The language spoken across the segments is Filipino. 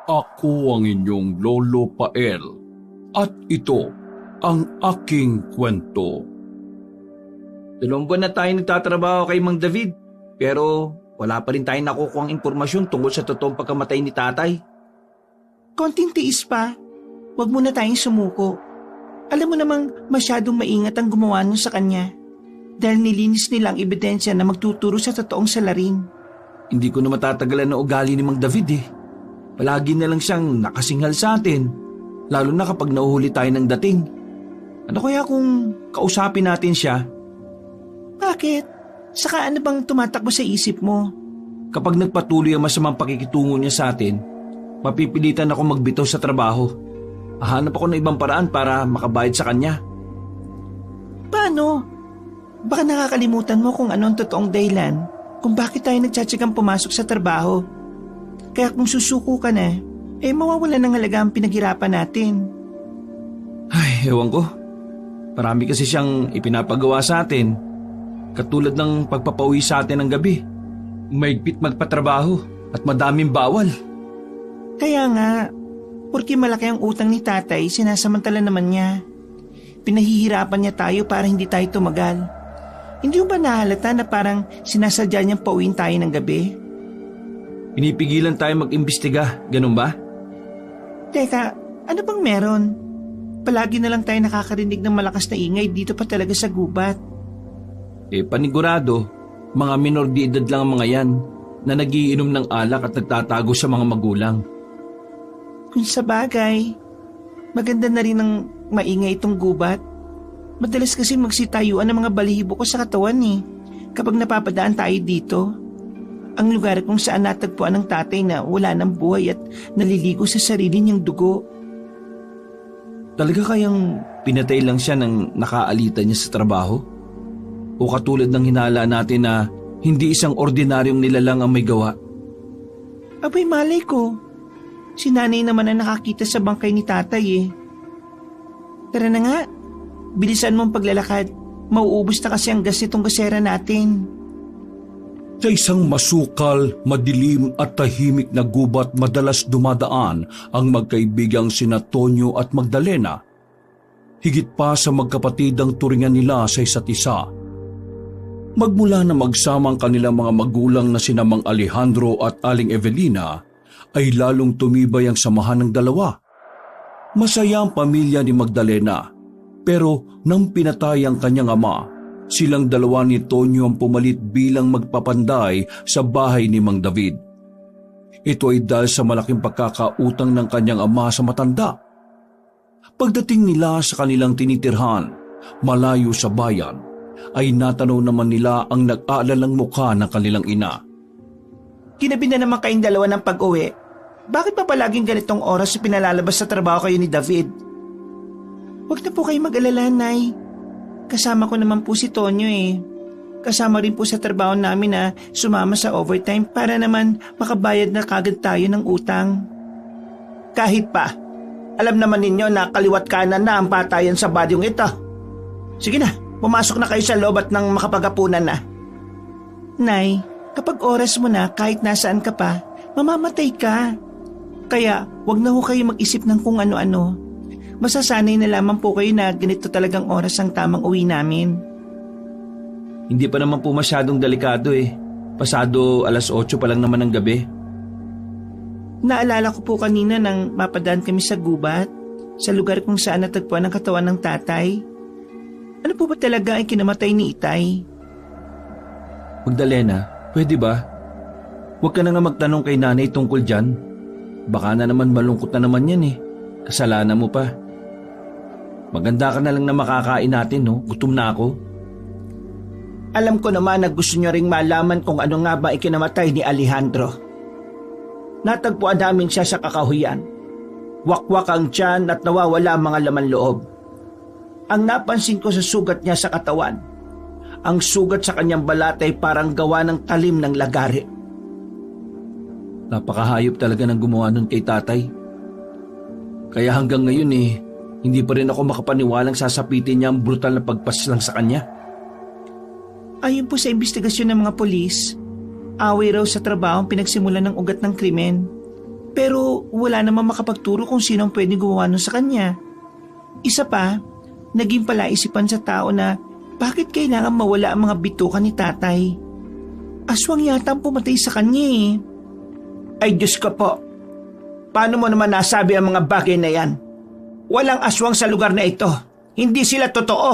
Ako ang inyong Lolo Pael at ito ang aking kwento. 2 buwan na tayo nagtatrabaho kay Mang David, pero wala pa rin tayong nakukuhang impormasyon tungkol sa totoong pagkamatay ni tatay. Konting tiis pa. Huwag muna tayong sumuko. Alam mo namang masyadong maingat ang gumawa nun sa kanya. Dahil nilinis nila ang ebidensya na magtuturo sa totoong salarin. Hindi ko na matatagalan na ugali ni Mang David eh. Palagi na lang siyang nakasinghal sa atin, lalo na kapag nauhuli tayo ng dating. Ano kaya kung kausapin natin siya? Bakit? Saka ano bang tumatakbo sa isip mo? Kapag nagpatuloy ang masamang pakikitungo niya sa atin, mapipilitan ako magbitaw sa trabaho. Hahanap ako ng ibang paraan para makabayad sa kanya. Paano? Baka nakakalimutan mo kung ano ang totoong dahilan kung bakit tayo nagtsatsagang pumasok sa trabaho. Kaya kung susuko ka na, mawawala ng halaga ang pinaghirapan natin. Ay, ewan ko. Marami kasi siyang ipinapagawa sa atin. Katulad ng pagpapauwi sa atin ng gabi. Maigpit magpatrabaho at madaming bawal. Kaya nga, porque malaki ang utang ni tatay, sinasamantala naman niya. Pinahihirapan niya tayo para hindi tayo tumagal. Hindi mo ba nahalata na parang sinasadya niyang pauwiin tayo ng gabi? Pinipigilan tayo mag-imbestiga, ganun ba? Teka, ano bang meron? Palagi na lang tayo nakakarinig ng malakas na ingay dito pa talaga sa gubat. Panigurado, mga minor de edad lang ang mga yan na nagiinom ng alak at nagtatago sa mga magulang. Kung sa bagay, maganda na rin ang maingay itong gubat. Madalas kasi magsitayuan ng mga balihibo ko sa katawan kapag napapadaan tayo dito. Ang lugar kung saan natagpuan ng tatay na wala ng buhay at naliligo sa sarili niyang dugo. Talaga kayang pinatay lang siya nang nakaalita niya sa trabaho? O katulad ng hinala natin na hindi isang ordinaryong nilalang ang may gawa? Abay malay ko. Si nanay naman ang nakakita sa bangkay ni tatay Tara na nga. Bilisan mo ang paglalakad. Mauubos na kasi ang gas nitong gasera natin. Sa isang masukal, madilim at tahimik na gubat madalas dumadaan ang magkaibigang sina Tonyo at Magdalena. Higit pa sa magkapatid ang turingan nila sa isa't isa. Magmula na magsama ang kanilang mga magulang na sina Mang Alejandro at Aling Evelina, ay lalong tumibay ang samahan ng dalawa. Masaya ang pamilya ni Magdalena, pero nang pinatay ang kanyang ama, silang dalawa ni Tonyo ang pumalit bilang magpapanday sa bahay ni Mang David. Ito ay dahil sa malaking pagkakautang ng kanyang ama sa matanda. Pagdating nila sa kanilang tinitirhan, malayo sa bayan, ay natanaw naman nila ang nag-aalalang mukha ng kanilang ina. Ginabi na naman kayong dalawa ng pag-uwi. Bakit pa palaging ganitong oras pinalalabas sa trabaho kayo ni David? Huwag na po kayo mag-alala, Nay. Kasama ko naman po si Tonyo Kasama rin po sa trabaho namin na sumama sa overtime para naman makabayad na kagad tayo ng utang. Kahit pa, alam naman ninyo na kaliwat kanan na ang patayan sa badyong ito. Sige na, pumasok na kayo sa loob at nang makapagapunan na. Nay, kapag oras mo na kahit nasaan ka pa, mamamatay ka. Kaya wag na ho kayo mag-isip ng kung ano-ano. Masasanay na lamang po kayo na ganito talagang oras ang tamang uwi namin. Hindi pa naman po masyadong delikado Pasado 8:00 pa lang naman ng gabi. Naalala ko po kanina nang mapadaan kami sa gubat, sa lugar kung saan natagpuan ang katawan ng tatay. Ano po ba talaga ang kinamatay ni Itay? Magdalena, pwede ba? Huwag ka na nga magtanong kay nanay tungkol dyan. Baka na naman malungkot na naman yan Kasalanan mo pa. Maganda ka na lang na makakain natin, Gutom na ako. Alam ko naman na gusto nyo ring malaman kung ano nga ba ikinamatay ni Alejandro. Natagpuan namin siya sa kakahuyan. Wakwak ang tiyan at nawawala ang mga laman loob. Ang napansin ko sa sugat niya sa katawan, ang sugat sa kanyang balat ay parang gawa ng talim ng lagari. Napakahayop talaga ng gumawa nun kay tatay. Kaya hanggang ngayon hindi pa rin ako makapaniwalang sasapitin niya ang brutal na pagpaslang sa kanya. Ayon po sa investigasyon ng mga polis, away raw sa trabaho ang pinagsimulan ng ugat ng krimen. Pero wala namang makapagturo kung sino ang pwedeng gumawa nun sa kanya. Isa pa, naging palaisipan sa tao na bakit kailangan mawala ang mga bituka ni tatay. Aswang yata ang pumatay sa kanya eh. Ay Diyos ko po, paano mo naman nasabi ang mga bagay na yan? Walang aswang sa lugar na ito. Hindi sila totoo.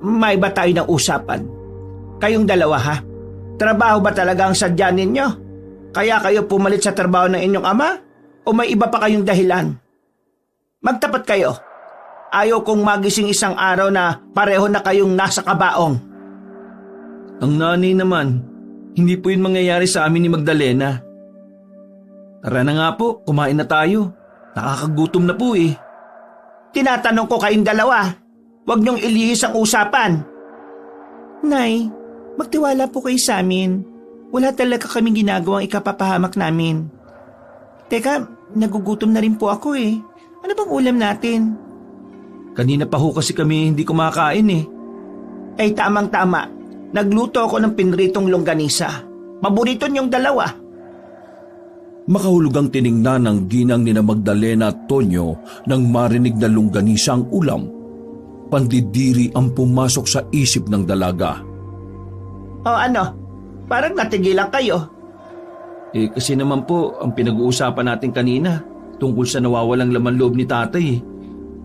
May ba tayo ng usapan? Kayong dalawa ha? Trabaho ba talaga ang sadya ninyo? Kaya kayo pumalit sa trabaho ng inyong ama? O may iba pa kayong dahilan? Magtapat kayo. Ayaw kong magising isang araw na pareho na kayong nasa kabaong. Ang nanay naman, hindi po yun mangyayari sa amin ni Magdalena. Tara na nga po, kumain na tayo. Nakakagutom na po eh. Tinatanong ko kayong dalawa. Huwag niyong ilihis ang usapan. Nay, magtiwala po kayo sa amin. Wala talaga kaming ginagawang ikapapahamak namin. Teka, nagugutom na rin po ako eh. Ano bang ulam natin? Kanina pa ho kasi kami hindi kumakain eh. Ay tamang-tama. Nagluto ako ng pinritong longganisa. Paborito niyong dalawa. Makahulugang tiningnan ng ginang ni na Magdalena at Tonyo nang marinig na longganisa ang ulam. Pandidiri ang pumasok sa isip ng dalaga. O ano? Parang natigilan kayo. Eh kasi naman po ang pinag-uusapan natin kanina tungkol sa nawawalang laman loob ni tatay.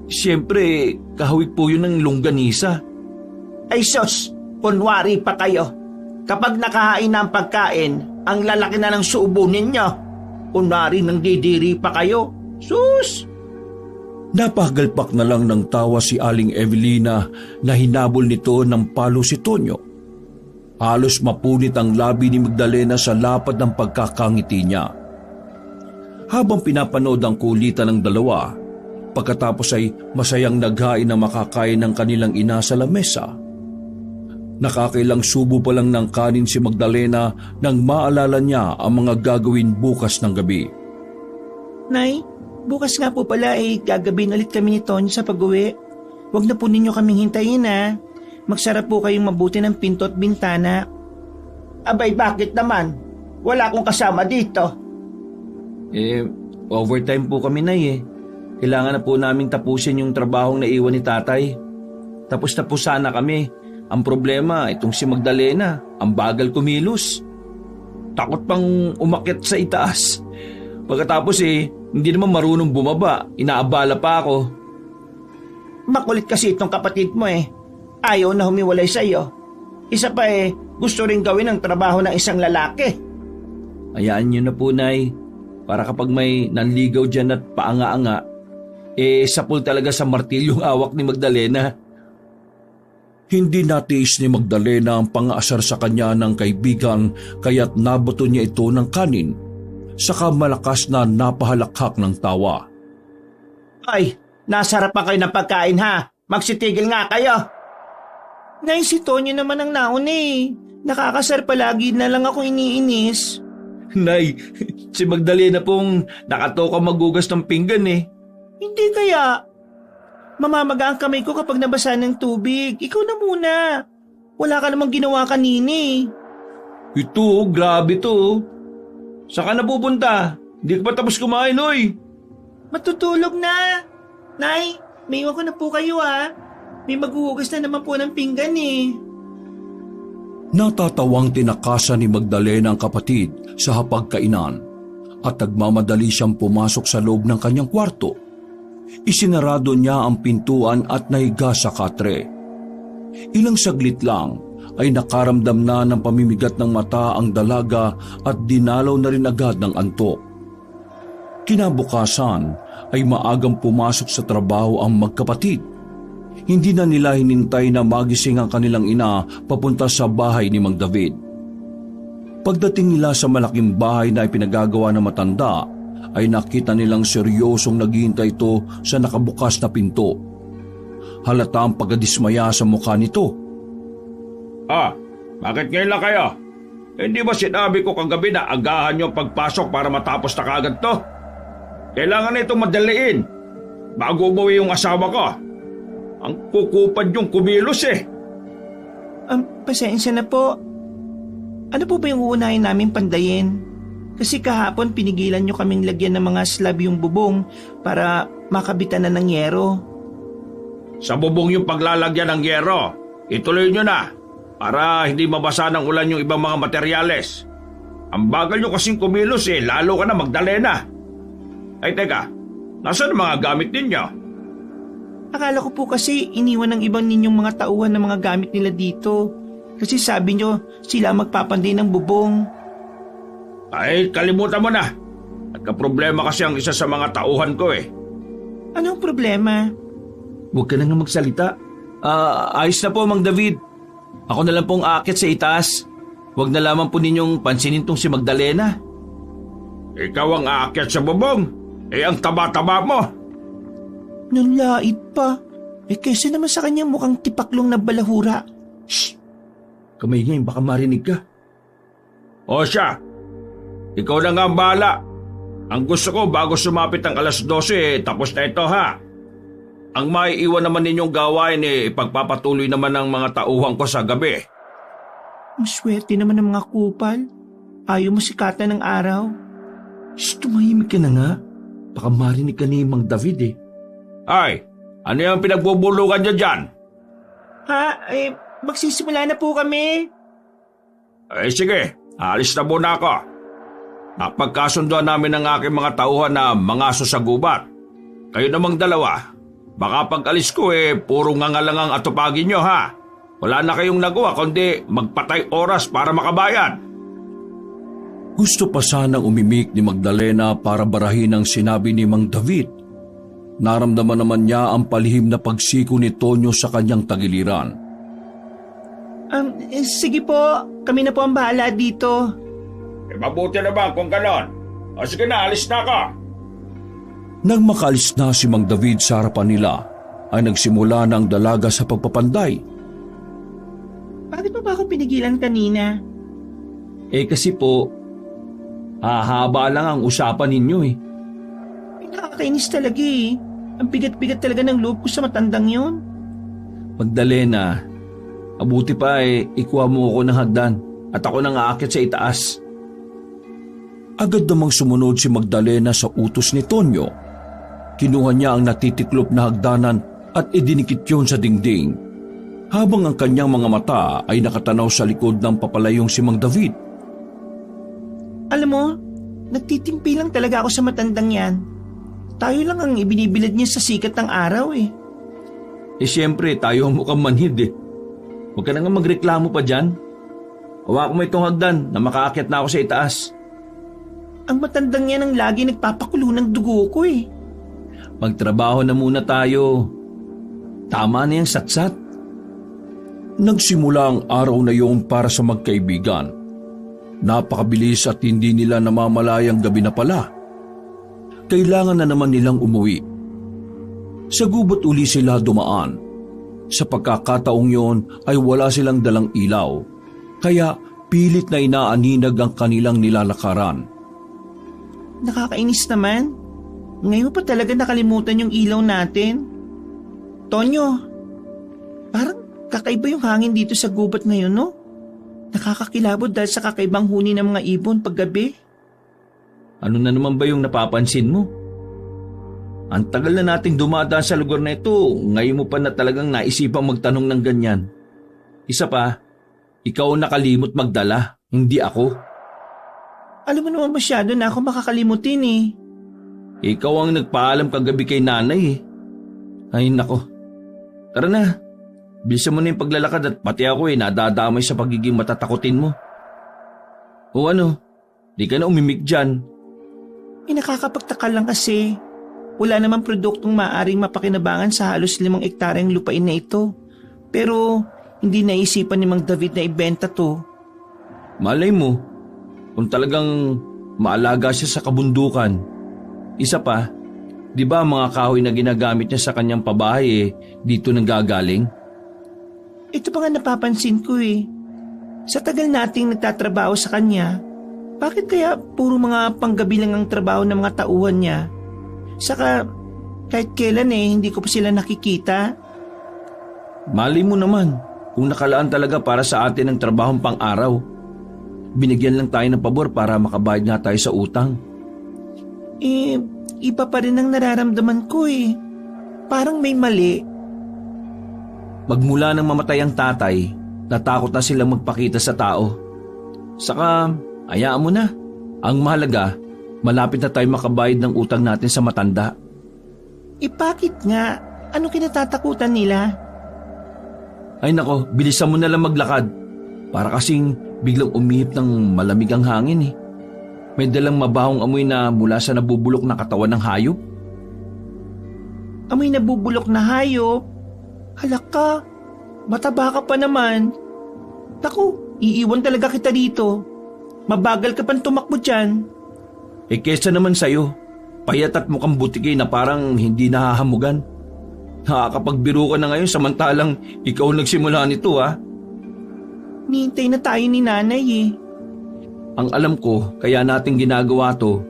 Siyempre, kahawig po yun ng longganisa. Ay sos, kunwari pa kayo. Kapag nakahain na ang pagkain, ang lalaki na ng subo ninyo. Kunwari nang didiri pa kayo. Sus! Napagalpak na lang ng tawa si Aling Evelina na hinabol nito ng palo si Tonyo. Halos mapunit ang labi ni Magdalena sa lapad ng pagkakangiti niya. Habang pinapanood ang kulitan ng dalawa, pagkatapos ay masayang naghain na makakain ng kanilang ina sa lamesa. Nakakailang subo pa lang ng kanin si Magdalena nang maalala niya ang mga gagawin bukas ng gabi. Nay, bukas nga po pala ay gagabin ulit kami ni Tonyo sa pag-uwi. Huwag na po ninyo kaming hintayin ha. Magsara po kayong mabuti ng pinto at bintana. Abay, bakit naman? Wala akong kasama dito. Overtime po kami, Nay eh. Kailangan na po naming tapusin yung trabahong naiwan ni tatay. Tapos na po sana kami. Ang problema, itong si Magdalena, ang bagal kumilos. Takot pang umakyat sa itaas. Pagkatapos hindi naman marunong bumaba. Inaabala pa ako. Makulit kasi itong kapatid mo eh. Ayaw na humiwalay sa iyo. Isa pa gusto rin gawin ang trabaho ng isang lalaki. Hayaan niyo na po, Nay. Para kapag may nanligaw dyan at paanga-anga, sapul talaga sa martilyong awak ni Magdalena. Hindi natiis ni Magdalena ang pang-aasar sa kanya ng kaibigan kaya't nabato niya ito ng kanin, saka malakas na napahalakhak ng tawa. Ay, nasarap pa kayo ng pagkain ha. Magsitigil nga kayo. Nay, si Tonyo naman ang nauna eh. Nakakasar palagi na lang ako iniinis. Nay, si Magdalena pong nakatoka magugas ng pinggan eh. Hindi kaya. Mamamaga ang kamay ko kapag nabasa ng tubig. Ikaw na muna. Wala ka namang ginawa kanina eh. Ito, grabe to. Saan ka na pupunta? Hindi ka pa tapos kumain, oy. Matutulog na. Nay, may iwan ko na po kayo ha. May maghuhugas na naman po ng pinggan eh. Natatawang tinakasan ni Magdalena ang kapatid sa hapagkainan at nagmamadali siyang pumasok sa loob ng kanyang kwarto. Isinarado niya ang pintuan at nahiga sa katre. Ilang saglit lang ay nakaramdam na ng pamimigat ng mata ang dalaga at dinalaw na rin agad ng antok. Kinabukasan ay maagang pumasok sa trabaho ang magkapatid. Hindi na nila hinintay na magising ang kanilang ina papunta sa bahay ni Mang David. Pagdating nila sa malaking bahay na ipinagagawa ng matanda, ay nakita nilang seryosong naghihintay ito sa nakabukas na pinto. Halata ang pagkadismaya sa mukha nito. Bakit ngayon lang kayo? Hindi ba sinabi ko kagabi na agahan niyo ang pagpasok para matapos na kaagad to? Kailangan na itong madaliin bago umuwi yung asawa ko. Ang kukupad yung kumilos eh. Pasensya na po. Ano po ba yung uunahin namin pandayin? Kasi kahapon pinigilan nyo kaming lagyan ng mga slab yung bubong para makabitan na ng yero. Sa bubong yung paglalagyan ng yero, ituloy nyo na para hindi mabasa ng ulan yung ibang mga materyales. Ang bagal nyo kasing kumilos lalo ka na magdalena. Ay teka, nasaan ang mga gamit ninyo? Akala ko po kasi iniwan ng ibang ninyong mga tauhan ng mga gamit nila dito. Kasi sabi nyo sila magpapanday ng bubong. Ay, kalimutan mo na. Nagka-problema kasi ang isa sa mga tauhan ko Anong problema? Huwag ka na nga magsalita. Ayos na po, Mang David. Ako na lang pong aakyat sa itaas. Huwag na lamang po ninyong pansinin tong si Magdalena. Ikaw ang aakyat sa bubong. Ang taba-taba mo. Nalait pa. Kesa naman sa kanya mukhang tipaklong na balahura. Shh! Kamay ngayon, baka marinig ka. O siya, ikaw na nga ang bahala. Ang gusto ko bago sumapit ang alas 12 tapos na ito ha. Ang maiiwan naman ninyong gawain ipagpapatuloy naman ng mga tauhan ko sa gabi. Maswerte naman ng mga kupal. Ayaw mo sikatan ng araw. Shh, tumahimik ka na nga. Baka marinig ka ni Mang David Ay, ano yung pinagbubulukan niyo dyan? Magsisimula na po kami. Sige, alis na muna ako. Napagkasunduan namin ng aking mga tauhan na mangaso sa gubat. Kayo namang dalawa, baka pag alis ko puro ngangalang ang atupagin nyo ha. Wala na kayong nagawa kundi magpatay oras para makabayad. Gusto pa sanang umimik ni Magdalena para barahin ang sinabi ni Mang David. Naramdaman naman niya ang palihim na pagsiko ni Tonyo sa kanyang tagiliran. Sige po, kami na po ang bahala dito. Mabuti naman kung ganon. O sige na, alis na ako. Nang makaalis na si Mang David sa harapan nila, ay nagsimula na ang dalaga sa pagpapanday. Bakit mo ba ako pinigilan kanina? Kasi po, hahaba lang ang usapan ninyo Nakakainis talaga Ang bigat-bigat talaga ng loob ko sa matandang yon. Magdalena, abuti pa ikuha mo ako ng hagdan at ako nang aakyat sa itaas. Agad namang sumunod si Magdalena sa utos ni Tonyo. Kinuha niya ang natitiklop na hagdanan at idinikit yon sa dingding, habang ang kanyang mga mata ay nakatanaw sa likod ng papalayong si Mang David. Alam mo, nagtitimpi lang talaga ako sa matandang yan. Tayo lang ang ibinibilad niya sa sikat ng araw Siyempre, tayo ang mukhang manhid Huwag ka na nga magreklamo pa dyan. Hawak mo itong hagdan na makaakyat na ako sa itaas. Ang matandang yan ang lagi nagpapakulo ng dugo ko Magtrabaho na muna tayo. Tama na yung satsat. Nagsimula ang araw na iyon para sa magkaibigan. Napakabilis at hindi nila namamalayang gabi na pala. Kailangan na naman nilang umuwi. Sa gubat uli sila dumaan. Sa pagkakataong yon ay wala silang dalang ilaw, kaya pilit na inaaninag ang kanilang nilalakaran. Nakakainis naman. Ngayon pa talaga nakalimutan yung ilaw natin. Tonyo, parang kakaiba yung hangin dito sa gubat ngayon, no? Nakakakilabot dahil sa kakaibang huni ng mga ibon paggabi. Ano na naman ba yung napapansin mo? Ang tagal na nating dumadaan sa lugar na ito, ngayon mo pa na talagang naisipang magtanong ng ganyan. Isa pa, ikaw ang nakalimot magdala, hindi ako. Alam mo naman masyado na ako makakalimutin Ikaw ang nagpaalam kagabi kay nanay Ay nako, tara na. Bilisan mo na yung paglalakad at pati ako nadadamay sa pagiging matatakotin mo. O ano, di ka na umimik dyan. Nakakapagtaka lang kasi. Wala namang produktong maaaring mapakinabangan sa halos 5 ektaryang lupain na ito. Pero hindi naisipan ni Mang David na ibenta to. Malay mo, kung talagang maalaga siya sa kabundukan. Isa pa, di ba mga kahoy na ginagamit niya sa kanyang pabahay dito nanggagaling? Ito pa nga napapansin ko Sa tagal nating nagtatrabaho sa kanya, bakit kaya puro mga panggabi lang ang trabaho ng mga tauhan niya? Saka kahit kailan hindi ko pa sila nakikita. Malay mo naman kung nakalaan talaga para sa atin ang trabahong pang-araw. binigyan lang tayo ng pabor para makabayad nga tayo sa utang. Iba pa rin ang nararamdaman ko eh. Parang may mali. Magmula nang mamatay ang tatay, natakot na silang magpakita sa tao. Saka, hayaan mo na. Ang mahalaga, malapit na tayo makabayad ng utang natin sa matanda. Bakit nga? Anong kinatatakutan nila? Ay nako, bilisan mo na lang maglakad. Para kasing biglang umihip ng malamig ang hangin eh. May dalang mabahong amoy na mula sa nabubulok na katawan ng hayop. Amoy nabubulok na hayop? Halak ka, mataba ka pa naman. Naku, iiwan talaga kita dito. Mabagal ka pang tumakbo dyan. Kesa naman sa'yo, payat at mukhang butiki na parang hindi nahahamugan. Nakakapagbiro ka na ngayon samantalang ikaw nagsimula nito ha. Nihintay na tayo ni nanay eh. Ang alam ko, kaya natin ginagawa to,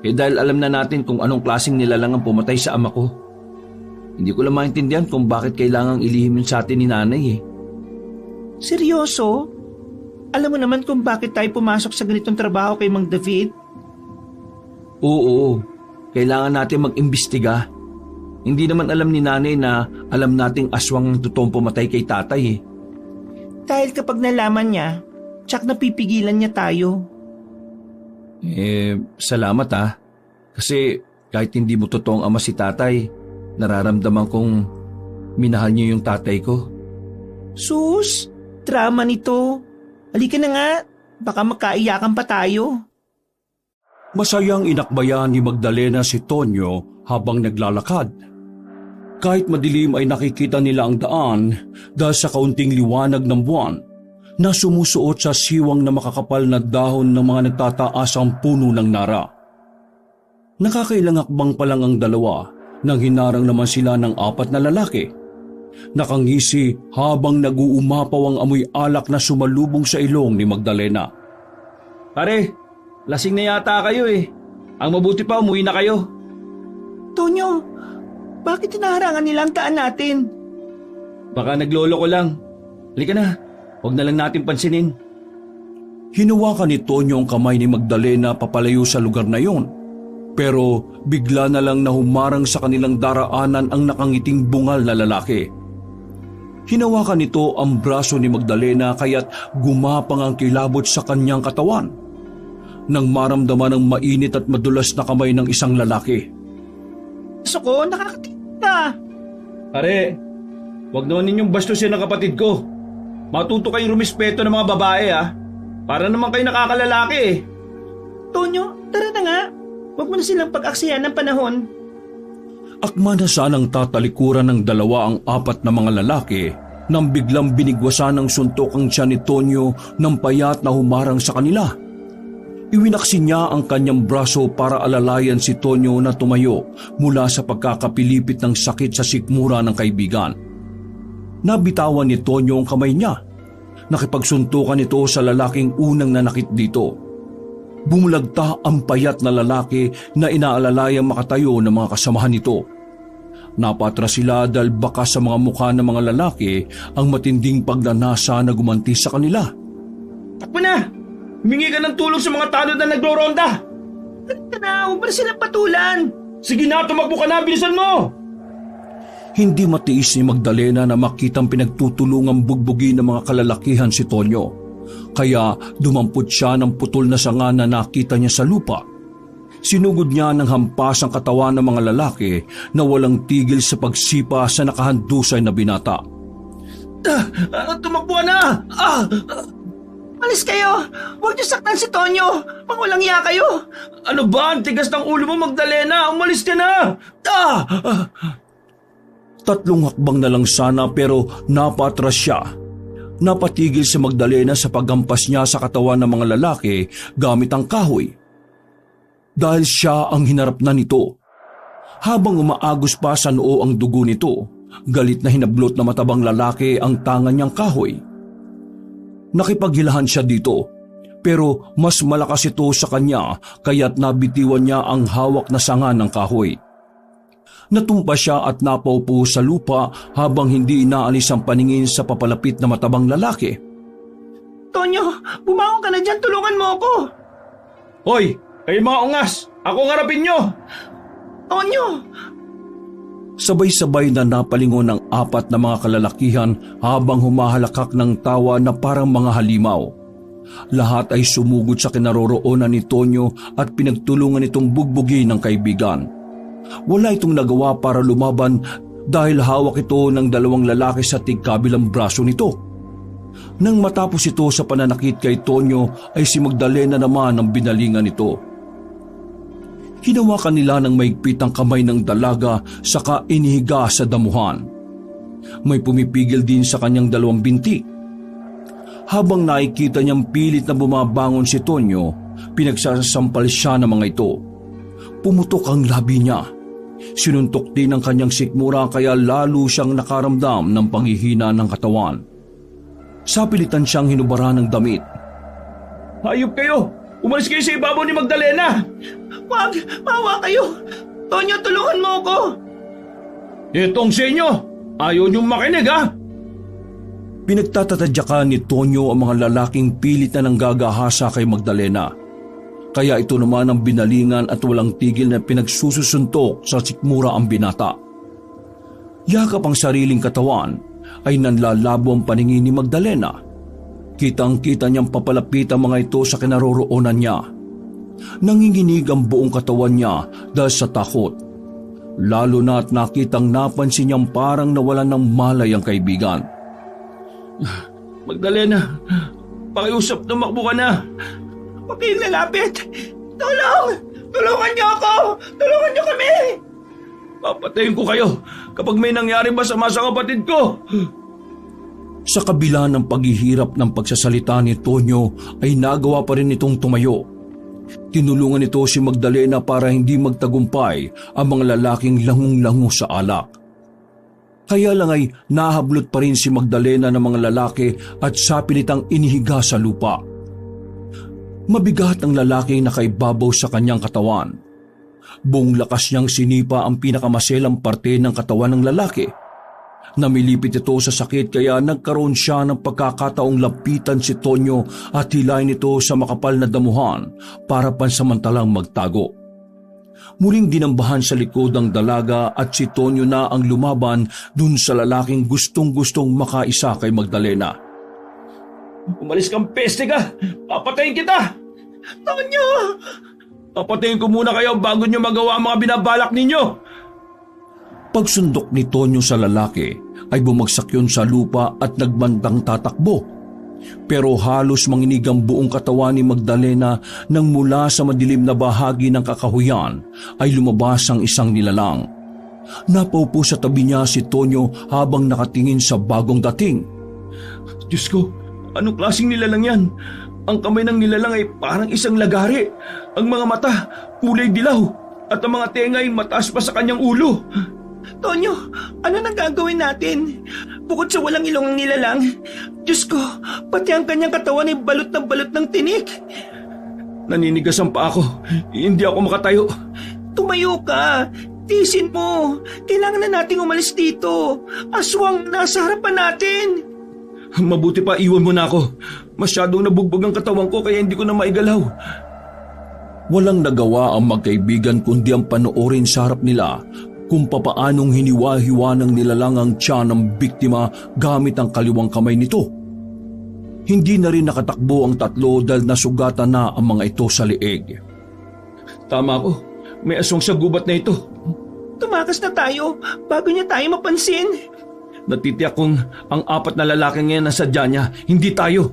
dahil alam na natin kung anong klaseng nilalang ang pumatay sa ama ko. Hindi ko lang maintindihan kung bakit kailangang ilihim yun sa atin ni nanay eh. Seryoso? Alam mo naman kung bakit tayo pumasok sa ganitong trabaho kay Mang David? Oo, kailangan natin mag-imbestiga. Hindi naman alam ni nanay na alam nating aswang ang totoong pumatay kay tatay eh. Dahil kapag nalaman niya, tsak napipigilan niya tayo. Salamat ha. Kasi kahit hindi mo totoong ama si tatay, nararamdaman kong minahal niyo yung tatay ko. Sus, drama nito. Halika na nga, baka magkaiyakan pa tayo. Masayang inakbayan ni Magdalena si Tonyo habang naglalakad. Kahit madilim ay nakikita nila ang daan dahil sa kaunting liwanag ng buwan na sumusuot sa siwang na makakapal na dahon ng mga nagtataasang puno ng nara. Nakakailang hakbang pa lang ang dalawa nang hinarang naman sila ng 4 na lalaki. Nakangisi habang nag-uumapaw ang amoy alak na sumalubong sa ilong ni Magdalena. Pare, lasing na yata kayo eh. Ang mabuti pa umuwi na kayo. Tonyo, bakit hinaharangan nila ang daan natin? Baka naglolo ko lang. Halika na, huwag na lang natin pansinin. Hinawakan ni Tonyo ang kamay ni Magdalena papalayo sa lugar na yon. Pero bigla na lang na humarang sa kanilang daraanan ang nakangiting bungal na lalaki. Hinawakan nito ang braso ni Magdalena kaya't gumapang ang kilabot sa kanyang katawan. Nang maramdaman ang mainit at madulas na kamay ng isang lalaki. Gusto ko, nakakatika. Pare, huwag naman ninyong bastusin ang kapatid ko. Matuto kayong rumispeto ng mga babae ha. Para naman kayo nakakalalaki eh. Tonyo, tara na nga. Huwag mo na silang pag-aksiyan ng panahon. Akma na sanang tatalikuran ng dalawa ang 4 na mga lalaki nang biglang binigwasan ng suntok ang tiyan ni Tonyo ng payat na humarang sa kanila. Iwinaksi niya ang kanyang braso para alalayan si Tonyo na tumayo mula sa pagkakapilipit ng sakit sa sikmura ng kaibigan. Nabitawan ni Tonyo ang kamay niya. Nakipagsuntukan ito sa lalaking unang nanakit dito. Bumulagta ang payat na lalaki na inaalalaya makatayo ng mga kasamahan nito. Napatras sila dahil baka sa mga mukha ng mga lalaki ang matinding pagnanasa na gumanti sa kanila. Takbo na! Humingi ka ng tulong sa mga tanod na nagro-ronda! Halika na, huwag mo na silang patulan. Sige na, tumakbo ka na! Bilisan mo! Hindi matiis ni Magdalena na makitang pinagtutulungang bugbugin ng mga kalalakihan si Tonyo. Kaya dumampot siya ng putol na sanga na nakita niya sa lupa. Sinugod niya ng hampas ang katawan ng mga lalaki na walang tigil sa pagsipa sa nakahandusay na binata. Tumakbo na! Alis kayo! Huwag niyo saktan si Tonyo! Mangulang iya kayo! Ano ba? Ang tigas ng ulo mo, Magdalena! Umalis ka na! 3 hakbang na lang sana pero napatras siya. Napatigil si Magdalena sa paghampas niya sa katawan ng mga lalaki gamit ang kahoy. Dahil siya ang hinarap na nito. Habang umaagos pa sa noo ang dugo nito, galit na hinablot na matabang lalaki ang tangan niyang kahoy. Nakipaghilahan siya dito, pero mas malakas ito sa kanya kaya't nabitiwan niya ang hawak na sanga ng kahoy. Natumpa siya at napaupo sa lupa habang hindi inaalis ang paningin sa papalapit na matabang lalaki. Tonyo, bumangon ka na dyan, tulungan mo ako! Hoy, kayo mga ungas! Ako ang harapin nyo! Tonyo! Sabay-sabay na napalingon ng 4 na mga kalalakihan habang humahalakak ng tawa na parang mga halimaw. Lahat ay sumugod sa kinaroroonan ni Tonyo at pinagtulungan itong bugbugin ng kaibigan. Wala itong nagawa para lumaban dahil hawak ito ng 2 lalaki sa tigkabilang braso nito. Nang matapos ito sa pananakit kay Tonyo ay si Magdalena naman ang binalingan nito. Hinawakan nila ng maigpit ang kamay ng dalaga saka inihiga sa damuhan. May pumipigil din sa kanyang 2 binti. Habang nakikita niyang pilit na bumabangon si Tonyo, pinagsasampal siya ng mga ito. Pumutok ang labi niya. Sinuntok din ang kanyang sikmura kaya lalo siyang nakaramdam ng panghihina ng katawan. Sa pilitan siyang hinubara ng damit. Hayop kayo! Umalis kayo sa ibabaw ni Magdalena! Wag! Maawa kayo! Tonyo, tulungan mo ako! Itong sa inyo! Ayaw niyong makinig ha! Pinagtatatadyakan ni Tonyo ang mga lalaking pilit na nanggagahasa kay Magdalena. Kaya ito naman ang binalingan at walang tigil na pinagsususuntok sa sikmura ang binata. Yakap ang sariling katawan ay nanlalabo ang paningin ni Magdalena. Kitang-kita niyang papalapit ang mga ito sa kinaroroonan niya. Nanginginig ang buong katawan niya dahil sa takot. Lalo na at nakitang napansin niyang parang nawalan ng malay ang kaibigan. Magdalena, pakiusap, tumakbo ka na. Huwag kayong lalapit! Tulong! Tulungan niyo ako! Tulungan niyo kami! Papatayin ko kayo kapag may nangyari masama sa kapatid ko. Sa kabila ng paghihirap ng pagsasalita ni Tonyo ay nagawa pa rin itong tumayo. Tinulungan ito si Magdalena para hindi magtagumpay ang mga lalaking langung-lango sa alak. Kaya lang ay nahablot pa rin si Magdalena ng mga lalaki at sapilitang inihiga sa lupa. Mabigat ang lalaking nakaibabaw sa kanyang katawan. Buong lakas niyang sinipa ang pinakamaselang parte ng katawan ng lalaki. Namilipit ito sa sakit kaya nagkaroon siya ng pagkakataong lapitan si Tonyo at hilahin ito sa makapal na damuhan para pansamantalang magtago. Muling dinambahan sa likod ang dalaga at si Tonyo na ang lumaban dun sa lalaking gustong-gustong makaisa kay Magdalena. Umalis kang peste ka! Papatayin kita! Tonyo! Papatayin ko muna kayo bago nyo magawa ang mga binabalak ninyo! Pagsundok ni Tonyo sa lalaki ay bumagsak yun sa lupa at nagbandang tatakbo. Pero halos manginig ang buong katawan ni Magdalena nang mula sa madilim na bahagi ng kakahuyan ay lumabas ang isang nilalang. Napaupo sa tabi niya si Tonyo habang nakatingin sa bagong dating. Diyos ko, anong klaseng nilalang yan? Ang kamay ng nilalang ay parang isang lagari. Ang mga mata, kulay dilaw. At ang mga tenga ay mataas pa sa kanyang ulo. Tonyo, ano nang gagawin natin? Bukod sa walang ilong ang nilalang, Diyos ko, pati ang kanyang katawan ay balot ng tinik. Naninigas ang paa ko. Hindi ako makatayo. Tumayo ka. Tisin mo. Kailangan na nating umalis dito. Aswang nasa harapan natin. Mabuti pa iwan mo na ako. Masyadong nabugbog ang katawan ko kaya hindi ko na maigalaw. Walang nagawa ang magkaibigan kundi ang panoorin sa harap nila kung papaanong hiniwa-hiwa ng nilalang ang tiyan ng biktima gamit ang kaliwang kamay nito. Hindi na rin nakatakbo ang tatlo dahil nasugatan na ang mga ito sa leeg. Tama ko. May aswang sa gubat na ito. Tumakas na tayo bago niya tayo mapansin. Natitiyak kong ang 4 na lalaki ngayon nasa sadya niya, hindi tayo.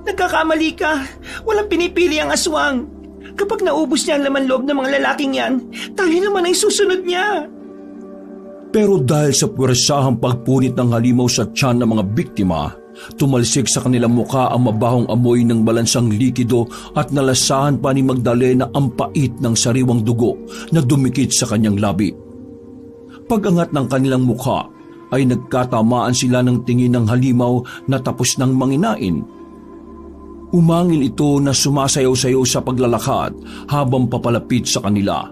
Nagkakamali ka. Walang pinipili ang aswang. Kapag naubos niya ang laman loob ng mga lalaking yan, tayo naman ay susunod niya. Pero dahil sa puwersahang pagpunit ng halimaw sa tiyan ng mga biktima, tumalsik sa kanilang mukha ang mabahong amoy ng balansang likido at nalasahan pa ni Magdalena ang pait ng sariwang dugo na dumikit sa kanyang labi. Pag-angat ng kanilang mukha ay nagkatamaan sila ng tingin ng halimaw na tapos ng manginain. Umangil ito na sumasayaw-sayaw sa paglalakad habang papalapit sa kanila.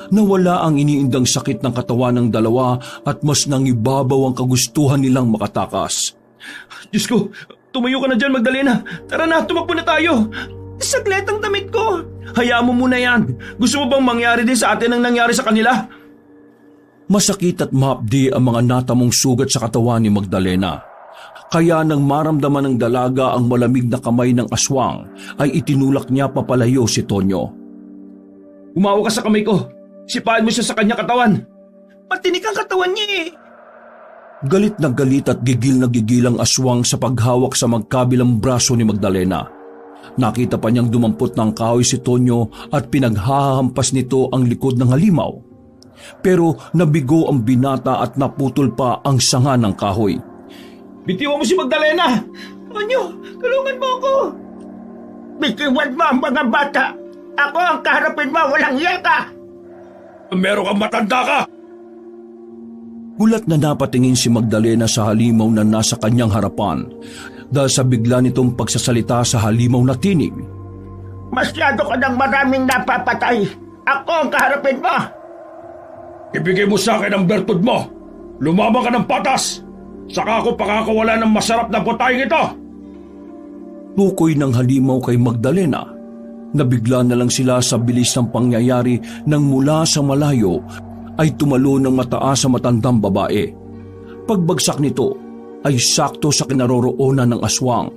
Nawala ang iniindang sakit ng katawan ng dalawa at mas nangibabaw ang kagustuhan nilang makatakas. Diyos ko, Tumayo ka na dyan, Magdalena. Tara na, tumakbo na tayo. Saglit ang damit ko. Hayaan mo muna yan. Gusto mo bang mangyari din sa atin ang nangyari sa kanila? Masakit at mahapdi ang mga natamong sugat sa katawan ni Magdalena. Kaya nang maramdaman ng dalaga ang malamig na kamay ng aswang, ay itinulak niya papalayo si Tonyo. Umawa ka sa kamay ko. Sipain mo siya sa kanya katawan. Matinik ang katawan niya eh. Galit na galit at gigil na gigil ang aswang sa paghawak sa magkabilang braso ni Magdalena. Nakita pa niyang dumampot ng kahoy si Tonyo at pinaghahampas nito ang likod ng halimaw. Pero nabigo ang binata at naputol pa ang sanga ng kahoy. Bitiwan mo si Magdalena! Tonyo, tulungan mo ako. Bitiwan mo ang mga bata. Ako ang kaharapin mo, walang iya ka. Meron kang matanda ka! Gulat na napatingin si Magdalena sa halimaw na nasa kanyang harapan dahil sa bigla nitong pagsasalita sa halimaw na tinig. Masyado ka ng maraming napapatay. Ako ang kaharapin mo. Ibigay mo sa akin ang bertud mo. Lumabang ka ng patas. Saka ako pakakawala ng masarap na putaying ito. Tukoy ng halimaw kay Magdalena. Nabigla na lang sila sa bilis ng pangyayari nang mula sa malayo ay tumalo ng mataas sa matandang babae. Pagbagsak nito ay sakto sa kinaroroonan ng aswang.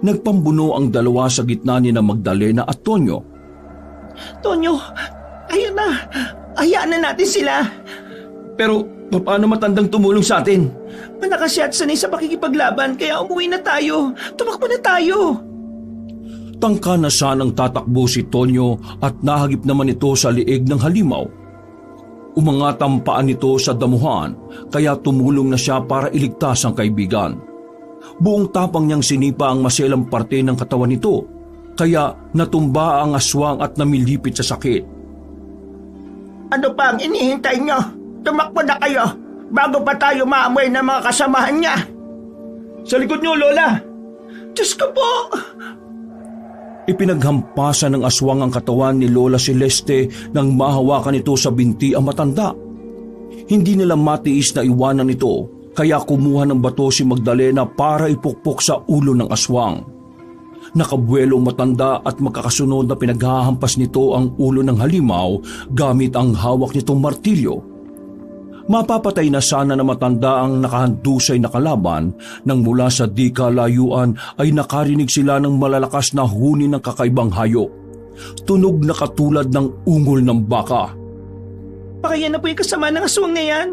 Nagpambuno ang dalawa sa gitna ni na Magdalena at Tonyo. Tonyo, ayun na. Hayaan na natin sila. Pero paano matandang tumulong sa atin? Malakas siya at sanay sa pakikipaglaban kaya umuwi na tayo. Tumakbo na tayo. Tangka na sanang tatakbo si Tonyo at nahagip naman ito sa liig ng halimaw. Umangat ang paa nito sa damuhan kaya tumulong na siya para iligtas ang kaibigan. Buong tapang niyang sinipa ang maselang parte ng katawan nito kaya natumba ang aswang at namilipit sa sakit. Ano pa ang inihintay nyo? Tumakbo na kayo bago pa tayo maamoy ng mga kasamahan niya. Sa likod niyo, Lola! Diyos ko po. Ipinaghampasan ng aswang ang katawan ni Lola Celeste nang mahawakan ito sa binti ang matanda. Hindi nila matiis na iwanan ito kaya kumuha ng bato si Magdalena para ipukpok sa ulo ng aswang. Nakabuelo ang matanda at magkakasunod na pinaghahampas nito ang ulo ng halimaw gamit ang hawak nitong martilyo. Mapapatay na sana na matanda ang nakahandusay na kalaban nang mula sa di kalayuan ay nakarinig sila ng malalakas na huni ng kakaibang hayop. Tunog na katulad ng ungol ng baka. Baka yan na po yung kasama ng aswang na yan.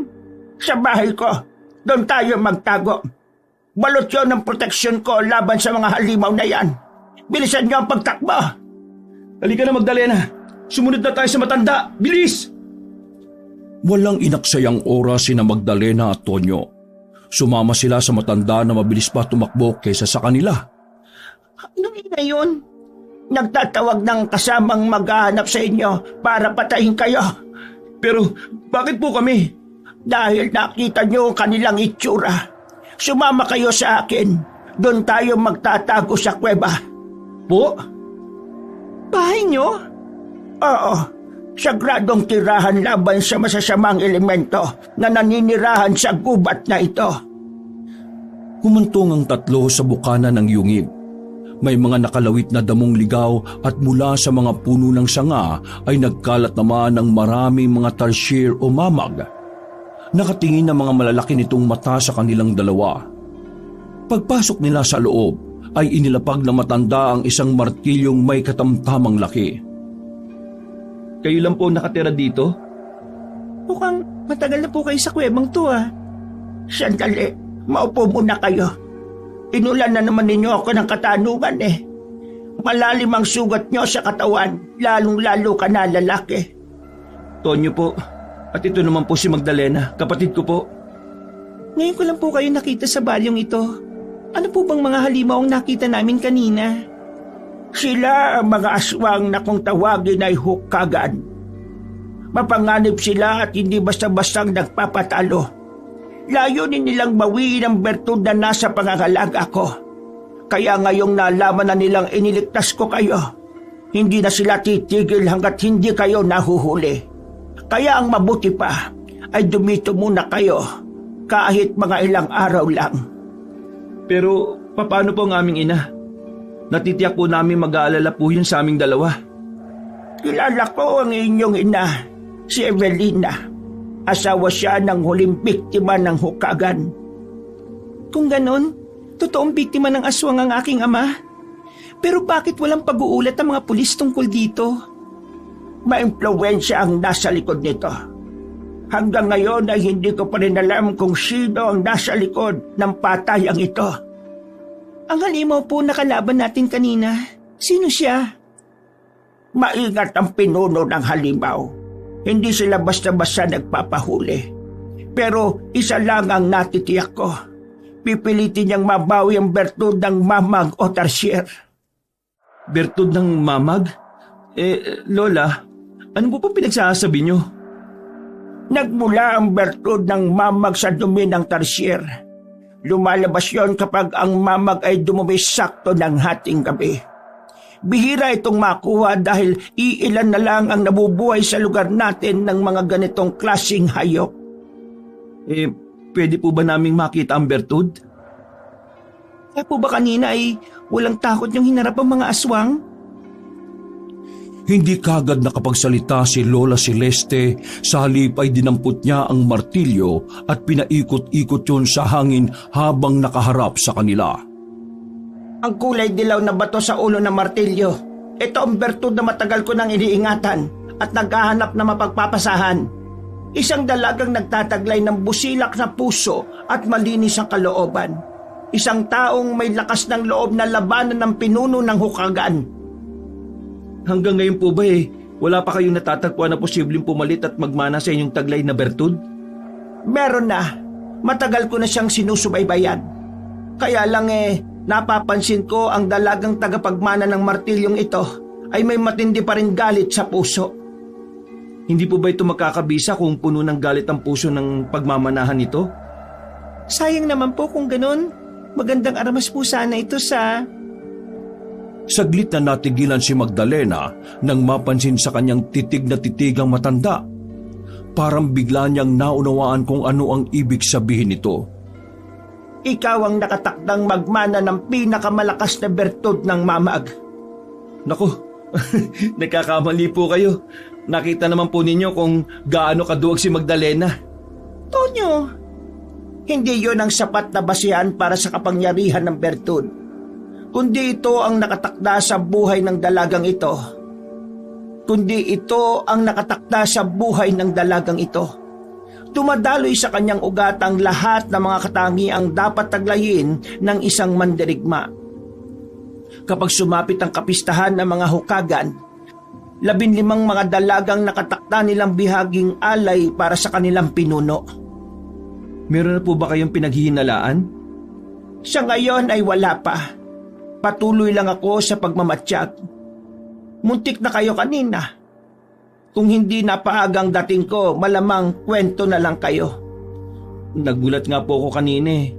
Sa bahay ko, doon tayo magtago. Balot yun ng proteksyon ko laban sa mga halimaw na yan. Bilisan niyo ang pagtakbo. Halika na, Magdalena. Sumunod na tayo sa matanda. Bilis! Walang inaksayang oras sina Magdalena at Tonyo. Sumama sila sa matanda na mabilis pa tumakbo kaysa sa kanila. Anong ina yun? Nagtatawag ng kasamang maghahanap sa inyo para patayin kayo. Pero bakit po kami? Dahil nakita niyo ang kanilang itsura. Sumama kayo sa akin. Doon tayo magtatago sa kuweba. Po? Bahay niyo? Oo. Sagradong tirahan laban sa masasamang elemento na naninirahan sa gubat na ito. Humantong ang tatlo sa bukana ng yungib. May mga nakalawit na damong ligaw at mula sa mga puno ng sanga ay nagkalat naman ng maraming mga tarsier o mamag. Nakatingin ang mga malalaki nitong mata sa kanilang dalawa. Pagpasok nila sa loob ay inilapag na matanda ang isang martilyong may katamtamang laki. Kayo lang po nakatira dito? Mukhang matagal na po kayo sa kuwebang to ah. Sandali, maupo muna kayo. Inulan na naman ninyo ako ng katanungan eh. Malalim ang sugat nyo sa katawan, lalong-lalo ka na lalaki. Tonyo po. At ito naman po si Magdalena, kapatid ko po. Ngayon ko lang po kayo nakita sa balyong ito. Ano po bang mga halimaw ang nakita namin kanina? Sila ang mga aswang na kung tawagin ay hukagan. Mapanganib sila at hindi basta-bastang nagpapatalo. Layunin nilang bawiin ang bertud na nasa pangangalaga ko. Kaya ngayong nalaman na nilang iniligtas ko kayo, hindi na sila titigil hanggat hindi kayo nahuhuli. Kaya ang mabuti pa ay dumito muna kayo kahit mga ilang araw lang. Pero Paano po ang aming ina? Natitiyak po namin mag-aalala po yun sa aming dalawa. Kilala ko ang inyong ina, si Evelina. Asawa siya ng huling biktima ng hukagan. Kung ganon, totoong biktima ng aswang ang aking ama. Pero bakit walang pag-uulat ang mga pulis tungkol dito? Maimpluwensya ang nasa likod nito. Hanggang ngayon ay hindi ko pa rin alam kung sino ang nasa likod ng patayang ito. Ang halimaw po na kalaban natin kanina, sino siya? Maingat ang pinuno ng halimaw. Hindi sila basta-basta nagpapahuli. Pero isa lang ang natitiyak ko. Pipilitin niyang mabawi ang bertud ng mamag o tarsier. Bertud ng mamag? Lola, ano po pa pinagsasabi niyo? Nagmula ang bertud ng mamag sa dumi ng tarsier. Lumalabas yon kapag ang mamag ay dumumi sakto ng hating gabi. Bihira itong makuha dahil iilan na lang ang nabubuhay sa lugar natin ng mga ganitong klaseng hayop. Pwede po ba naming makita ang bertud? Kaya po ba kanina ay walang takot yung hinarap ang mga aswang? Hindi kagad nakapagsalita si Lola Celeste, sa halip ay dinampot niya ang martilyo at pinaikot-ikot yun sa hangin habang nakaharap sa kanila. Ang kulay dilaw na bato sa ulo ng martilyo. Ito ang bertud na matagal ko nang iniingatan at naghahanap na mapagpapasahan. Isang dalagang nagtataglay ng busilak na puso at malinis ang kalooban. Isang taong may lakas ng loob na labanan ng pinuno ng hukagan. Hanggang ngayon po ba wala pa kayong natatagpuan na posibleng pumalit at magmana sa inyong taglay na bertud? Meron na. Matagal ko na siyang sinusubaybayan. Kaya lang napapansin ko ang dalagang tagapagmana ng martilyong ito ay may matindi pa rin galit sa puso. Hindi po ba ito makakabisa kung puno ng galit ang puso ng pagmamanahan nito? Sayang naman po kung ganun. Magandang aramas po sana ito sa... Saglit na natigilan si Magdalena nang mapansin sa kanyang titig na titigang matanda. Parang bigla niyang naunawaan kung ano ang ibig sabihin nito. Ikaw ang nakatakdang magmana ng pinakamalakas na bertud ng mamag. Naku, nagkakamali po kayo. Nakita naman po ninyo kung gaano kaduwag si Magdalena. Tonyo, hindi yon ang sapat na basihan para sa kapangyarihan ng bertud. Kundi ito ang nakatakda sa buhay ng dalagang ito. Dumadaloy sa kanyang ugat ang lahat ng mga katangiang dapat taglayin ng isang mandirigma. Kapag sumapit ang kapistahan ng mga hukagan, 15 mga dalagang nakatakda nilang bihaging alay para sa kanilang pinuno. Meron na po ba kayong pinaghihinalaan? Sa ngayon ay wala pa. Patuloy lang ako sa pagmamatsyag. Muntik na kayo kanina. Kung hindi napaagang dating ko, malamang kwento na lang kayo. Nagulat nga po ako kanina.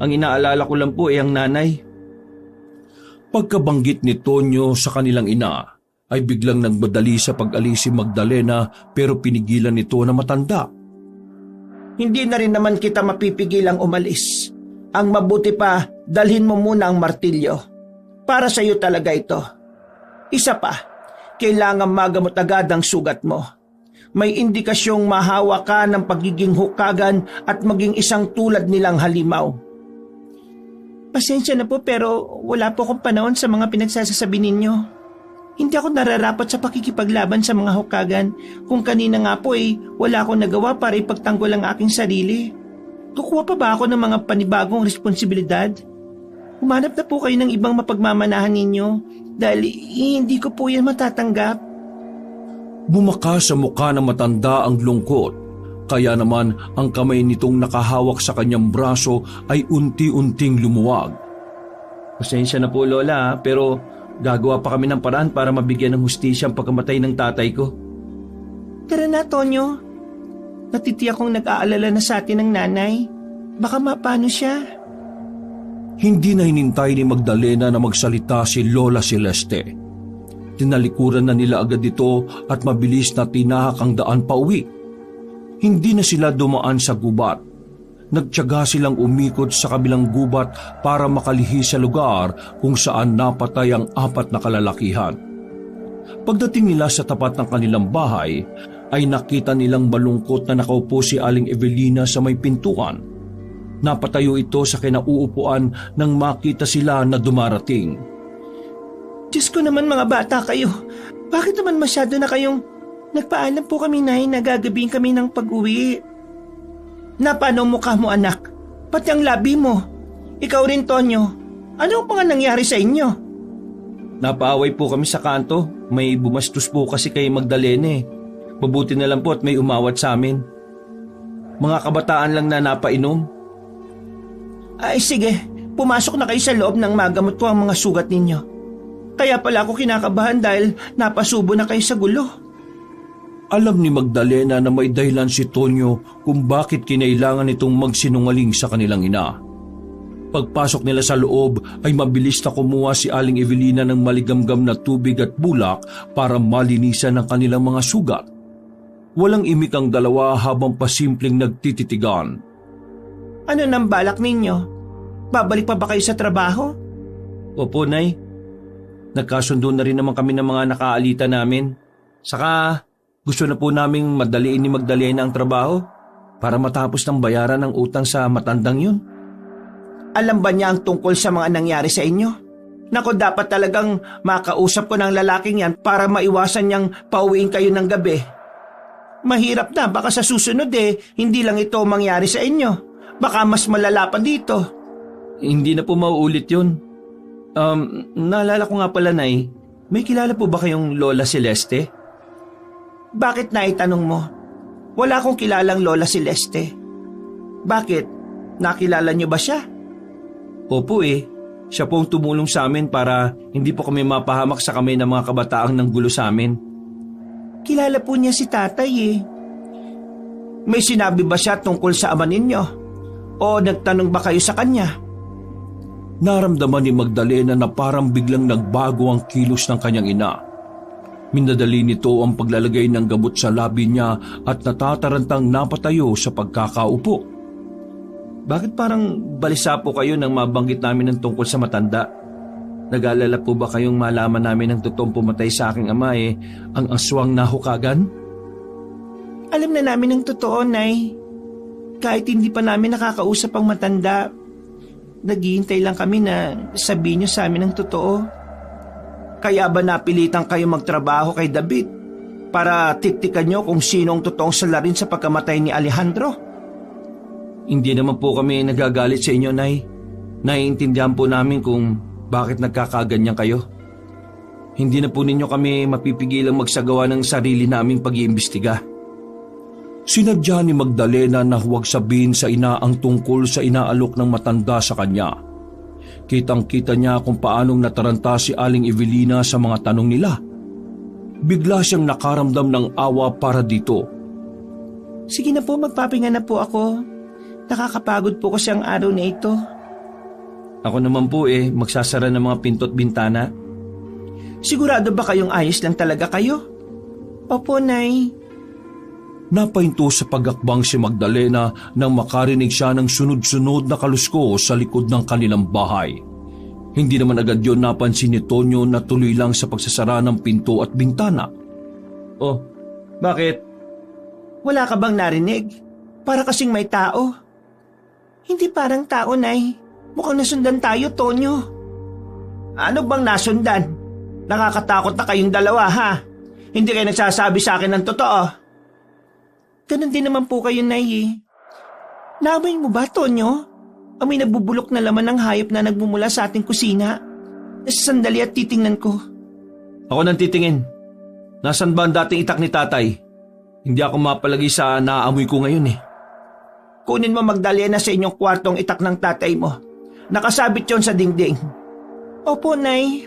Ang inaalala ko lang po ang nanay. Pagkabanggit ni Tonyo sa kanilang ina, ay biglang nagmadali sa pag-alis si Magdalena pero pinigilan nito na matanda. Hindi na rin naman kita mapipigilang umalis. Ang mabuti pa, dalhin mo muna ang martilyo. Para sa iyo talaga ito. Isa pa, kailangan magamot agad ang sugat mo. May indikasyong mahawa ka ng pagiging hukagan at maging isang tulad nilang halimaw. Pasensya na po pero wala po akong panahon sa mga pinagsasabi ninyo. Hindi ako nararapat sa pakikipaglaban sa mga hukagan kung kanina nga po wala akong nagawa para ipagtanggol ang aking sarili. Kukuha pa ba ako ng mga panibagong responsibilidad? Humanap na po kayo ng ibang mapagmamanahan ninyo dahil hindi ko po yan matatanggap. Bumaka sa mukha ng matanda ang lungkot, kaya naman ang kamay nitong nakahawak sa kanyang braso ay unti-unting lumuwag. Pasensya na po Lola pero gagawa pa kami ng paraan para mabigyan ng hustisya ang pagkamatay ng tatay ko. Tara na, Tonyo. Natitiyak kong nag-aalala na sa atin ng nanay. Baka mapano siya. Hindi na hinintay ni Magdalena na magsalita si Lola Celeste. Tinalikuran na nila agad ito at mabilis na tinahak ang daan pauwi. Hindi na sila dumaan sa gubat. nagtiyaga silang umikot sa kabilang gubat para makalihi sa lugar kung saan napatay ang 4 na kalalakihan. Pagdating nila sa tapat ng kanilang bahay, ay nakita nilang malungkot na nakaupo si Aling Evelina sa may pintuan. Napatayo ito sa kinauupuan nang makita sila na dumarating. Diyos ko naman mga bata kayo. Bakit naman masyado na kayong nagpaalam po kami Nay na gagabihin kami ng pag-uwi? Napano ang mukha mo anak? Pati ang labi mo. Ikaw rin Tonyo. Ano ang nangyari sa inyo? Napaaway po kami sa kanto. May bumastos po kasi kay Magdalena eh. Mabuti na lang po at may umawat sa amin. Mga kabataan lang na napainom. Ay sige, pumasok na kayo sa loob nang magamot ko ang mga sugat ninyo. Kaya pala ako kinakabahan dahil napasubo na kayo sa gulo. Alam ni Magdalena na may dahilan si Tonyo kung bakit kinailangan itong magsinungaling sa kanilang ina. Pagpasok nila sa loob ay mabilis na kumuha si Aling Evelina ng maligamgam na tubig at bulak para malinisan ang kanilang mga sugat. Walang imik ang dalawa habang pasimpleng nagtititigan. Ano nang balak ninyo? Babalik pa ba kayo sa trabaho? Opo, Nay. Nagkasundo na rin naman kami ng mga nakaalita namin. Saka gusto na po naming madaliin ni Magdalena ang trabaho para matapos ng bayaran ng utang sa matandang yun. Alam ba niya ang tungkol sa mga nangyari sa inyo? Nako, dapat talagang makausap ko ng lalaking yan para maiwasan niyang pauwiin kayo ng gabi. Mahirap na, baka sa susunod hindi lang ito mangyari sa inyo. Baka mas malala pa dito. Hindi na po mauulit yun. Naalala ko nga pala, Nay, may kilala po ba kayong Lola Celeste? Bakit na itanong mo? Wala akong kilalang Lola Celeste. Bakit? Nakilala niyo ba siya? Opo siya po ang tumulong sa amin para hindi po kami mapahamak sa kamay ng mga kabataang nanggulo sa amin. Kilala po niya si tatay May sinabi ba siya tungkol sa ama ninyo? O nagtanong ba kayo sa kanya? Naramdaman ni Magdalena na parang biglang nagbago ang kilos ng kanyang ina. Minadali nito ang paglalagay ng gamot sa labi niya at natatarantang napatayo sa pagkakaupo. Bakit parang balisa po kayo nang mabanggit namin ng tungkol sa matanda? Nag-aalala po ba kayong malaman namin ng totoong pumatay sa aking ama ang aswang nahukagan? Alam na namin ang totoo, Nay. Kahit hindi pa namin nakakausap ang matanda, naghihintay lang kami na sabihin niyo sa amin ang totoo. Kaya ba napilitan kayo magtrabaho kay David para tiktikan niyo kung sino ang totoong salarin sa pagkamatay ni Alejandro? Hindi naman po kami nagagalit sa inyo, Nay. Naiintindihan po namin kung bakit nagkakaganyan kayo. Hindi na po ninyo kami mapipigilang magsagawa ng sarili naming pag-iimbestiga. Sinadya ni Magdalena na huwag sabihin sa ina ang tungkol sa inaalok ng matanda sa kanya. Kitang-kita niya kung paanong nataranta si Aling Evelina sa mga tanong nila. Bigla siyang nakaramdam ng awa para dito. Sige na po, magpapahinga na po ako. Nakakapagod po kasi ang araw na ito. Ako naman po magsasara ng mga pinto't bintana. Sigurado ba kayong ayos lang talaga kayo? Opo, Nay. Napahinto sa pagakbang si Magdalena nang makarinig siya ng sunod-sunod na kalusko sa likod ng kanilang bahay. Hindi naman agad yon napansin ni Tonyo na tuloy lang sa pagsasara ng pinto at bintana. Oh, bakit? Wala ka bang narinig? Para kasing may tao. Hindi parang tao, Nay. Mukhang nasundan tayo, Tonyo. Ano bang nasundan? Nakakatakot na kayong dalawa, ha? Hindi kayo nagsasabi sa akin ng totoo. Ganun din naman po kayo, Nay. Naamoy mo ba, Tonyo? Amoy nagbubulok na laman ng hayop na nagmumula sa ating kusina. Sandali at titingnan ko. Ako nang titingin. Nasaan ba ang dating itak ni tatay? Hindi ako mapalagi sa naaamoy ko ngayon Kunin mo, Magdalena, sa inyong kwartong itak ng tatay mo. Nakasabit yon sa dingding. Opo, Nay.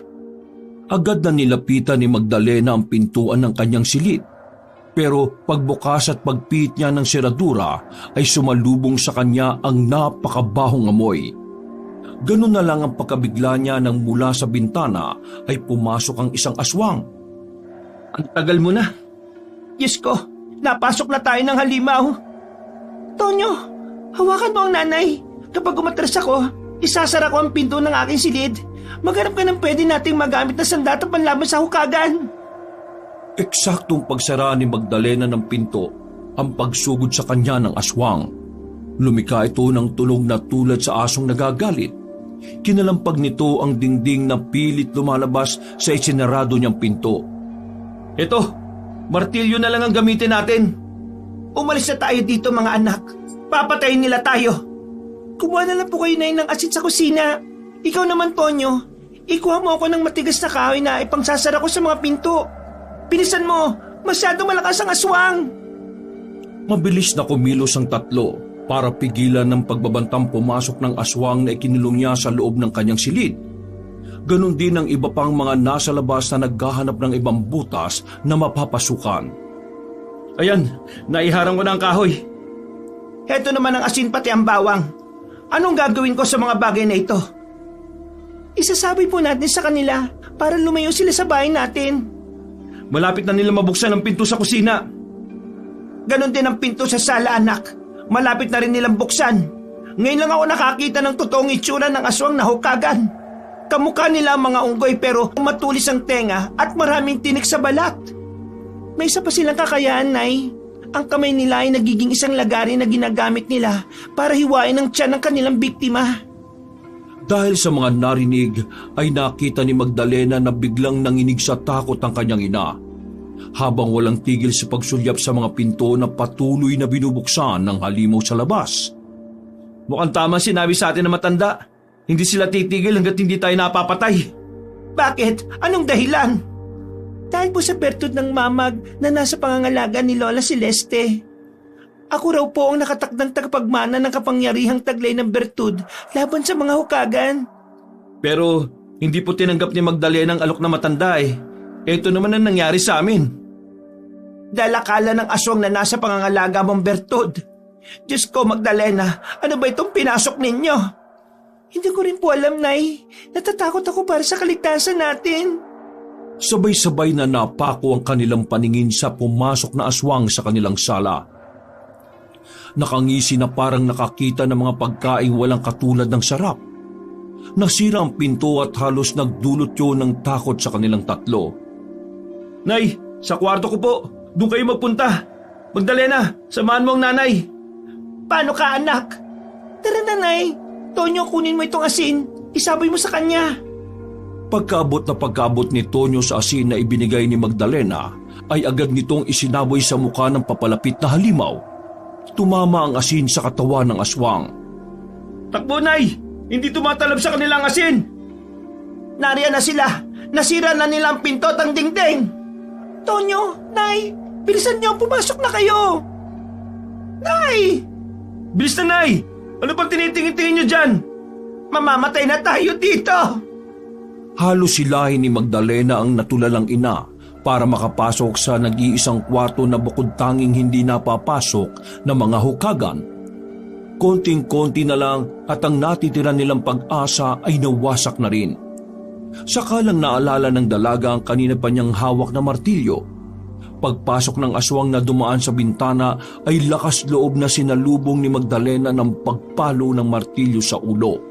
Agad na nilapitan ni Magdalena ang pintuan ng kanyang silid. Pero pagbukas at pagpihit niya ng seradura ay sumalubong sa kanya ang napakabahong amoy. Ganun na lang ang pagkabigla niya nang mula sa bintana ay pumasok ang isang aswang. Ang tagal mo na. Diyos ko, napasok na tayo ng halimaw. Tonyo, Hawakan mo ang nanay. Kapag umatras ako, isasara ko ang pinto ng aking silid. Maghanap ka ng pwede nating magamit na sandata panlaban sa hukagan. Eksaktong pagsara ni Magdalena ng pinto ang pagsugod sa kanya ng aswang. Lumika ito ng tunog na tulad sa asong nagagalit. Kinalampag nito ang dingding na pilit lumalabas sa isinarado niyang pinto. Ito, martilyo na lang ang gamitin natin. Umalis na tayo dito mga anak. Papatayin nila tayo. Kumuha na lang po kayo ng asin sa kusina. Ikaw naman, Tonyo. Ikuha mo ako ng matigas na kahoy na ipangsasara ko sa mga pinto. Bilisan mo, masyadong malakas ang aswang. Mabilis na kumilos ang tatlo para pigilan ng pagbabantang pumasok ng aswang na ikinulong niya sa loob ng kanyang silid. Ganon din ang iba pang mga nasa labas na naghahanap ng ibang butas na mapapasukan. Ayan, naiharang ko na ang kahoy. Heto naman ang asin pati ang bawang. Anong gagawin ko sa mga bagay na ito? Isasabi po natin sa kanila para lumayo sila sa bahay natin. Malapit na nila mabuksan ang pinto sa kusina. Ganon din ang pinto sa sala, anak. Malapit na rin nilang buksan. Ngayon lang ako nakakita ng totoong itsura ng aswang na hukagan. Kamukha nila ang mga unggoy pero matulis ang tenga at maraming tinik sa balat. May isa pa silang kakayahan, Nay. Ang kamay nila ay nagiging isang lagari na ginagamit nila para hiwain ang tiyan ng kanilang biktima. Dahil sa mga narinig ay nakita ni Magdalena na biglang nanginig sa takot ang kanyang ina. Habang walang tigil sa pagsulyap sa mga pinto na patuloy na binubuksan ng halimaw sa labas. Mukhang tama sinabi sa atin na matanda. Hindi sila titigil hanggat hindi tayo napapatay. Bakit? Anong dahilan? Dahil po sa bertud ng mamag na nasa pangangalaga ni Lola Celeste. Ako raw po ang nakatakdang tagapagmana ng kapangyarihang taglay ng bertud laban sa mga hukagan. Pero hindi po tinanggap ni Magdalena ang alok na matanda eh. Ito naman ang nangyari sa amin. Dahil akala ng aswang na nasa pangangalaga mong bertud. Diyos ko, Magdalena, ano ba itong pinasok ninyo? Hindi ko rin po alam, Nay. Natatakot ako para sa kaligtasan natin. Sabay-sabay na napako ang kanilang paningin sa pumasok na aswang sa kanilang sala. Nakangisi na parang nakakita ng mga pagkaing walang katulad ng sarap. Nasira ang pinto at halos nagdulot yun ng takot sa kanilang tatlo. Nay, sa kwarto ko po. Doon kayo magpunta. Magdalena, samahan mo ang nanay. Paano ka, anak? Tara na, Nay. Tonyo, kunin mo itong asin. Isaboy mo sa kanya. Pagkaabot ni Tonyo sa asin na ibinigay ni Magdalena, ay agad nitong isinaboy sa mukha ng papalapit na halimaw. Tumama ang asin sa katawan ng aswang. Takbo, Nay! Hindi tumatalab sa kanilang asin! Nariyan na sila. Nasira na nila ang pinto at ang dingding. Tonyo, Nay, bilisan niyo, pumasok na kayo. Nay! Bilis na, Nay! Ano pang tinitingin-tingin niyo dyan? Mamamatay na tayo dito. Halos silahin ni Magdalena ang natulalang ina para makapasok sa nag-iisang kwarto na bukod tanging hindi napapasok ng mga hukagan. Konting-konti na lang at ang natitira nilang pag-asa ay nawasak na rin. Saka lang naalala ng dalaga ang kanina pa niyang hawak na martilyo. Pagpasok ng aswang na dumaan sa bintana ay lakas loob na sinalubong ni Magdalena ng pagpalo ng martilyo sa ulo.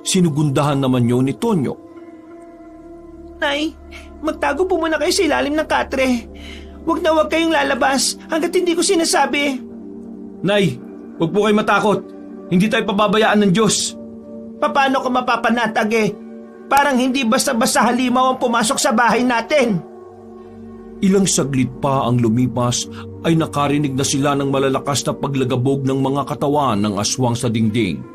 Sinugundahan naman yun ni Tonyo. Nay, magtago po muna kayo sa ilalim ng katre. Huwag na huwag kayong lalabas hanggat hindi ko sinasabi. Nay, huwag po kayo matakot. Hindi tayo pababayaan ng Diyos. Paano ko mapapanatag eh? Parang hindi basta-basta halimaw ang pumasok sa bahay natin. Ilang saglit pa ang lumipas ay nakarinig na sila ng malalakas na paglagabog ng mga katawan ng aswang sa dingding.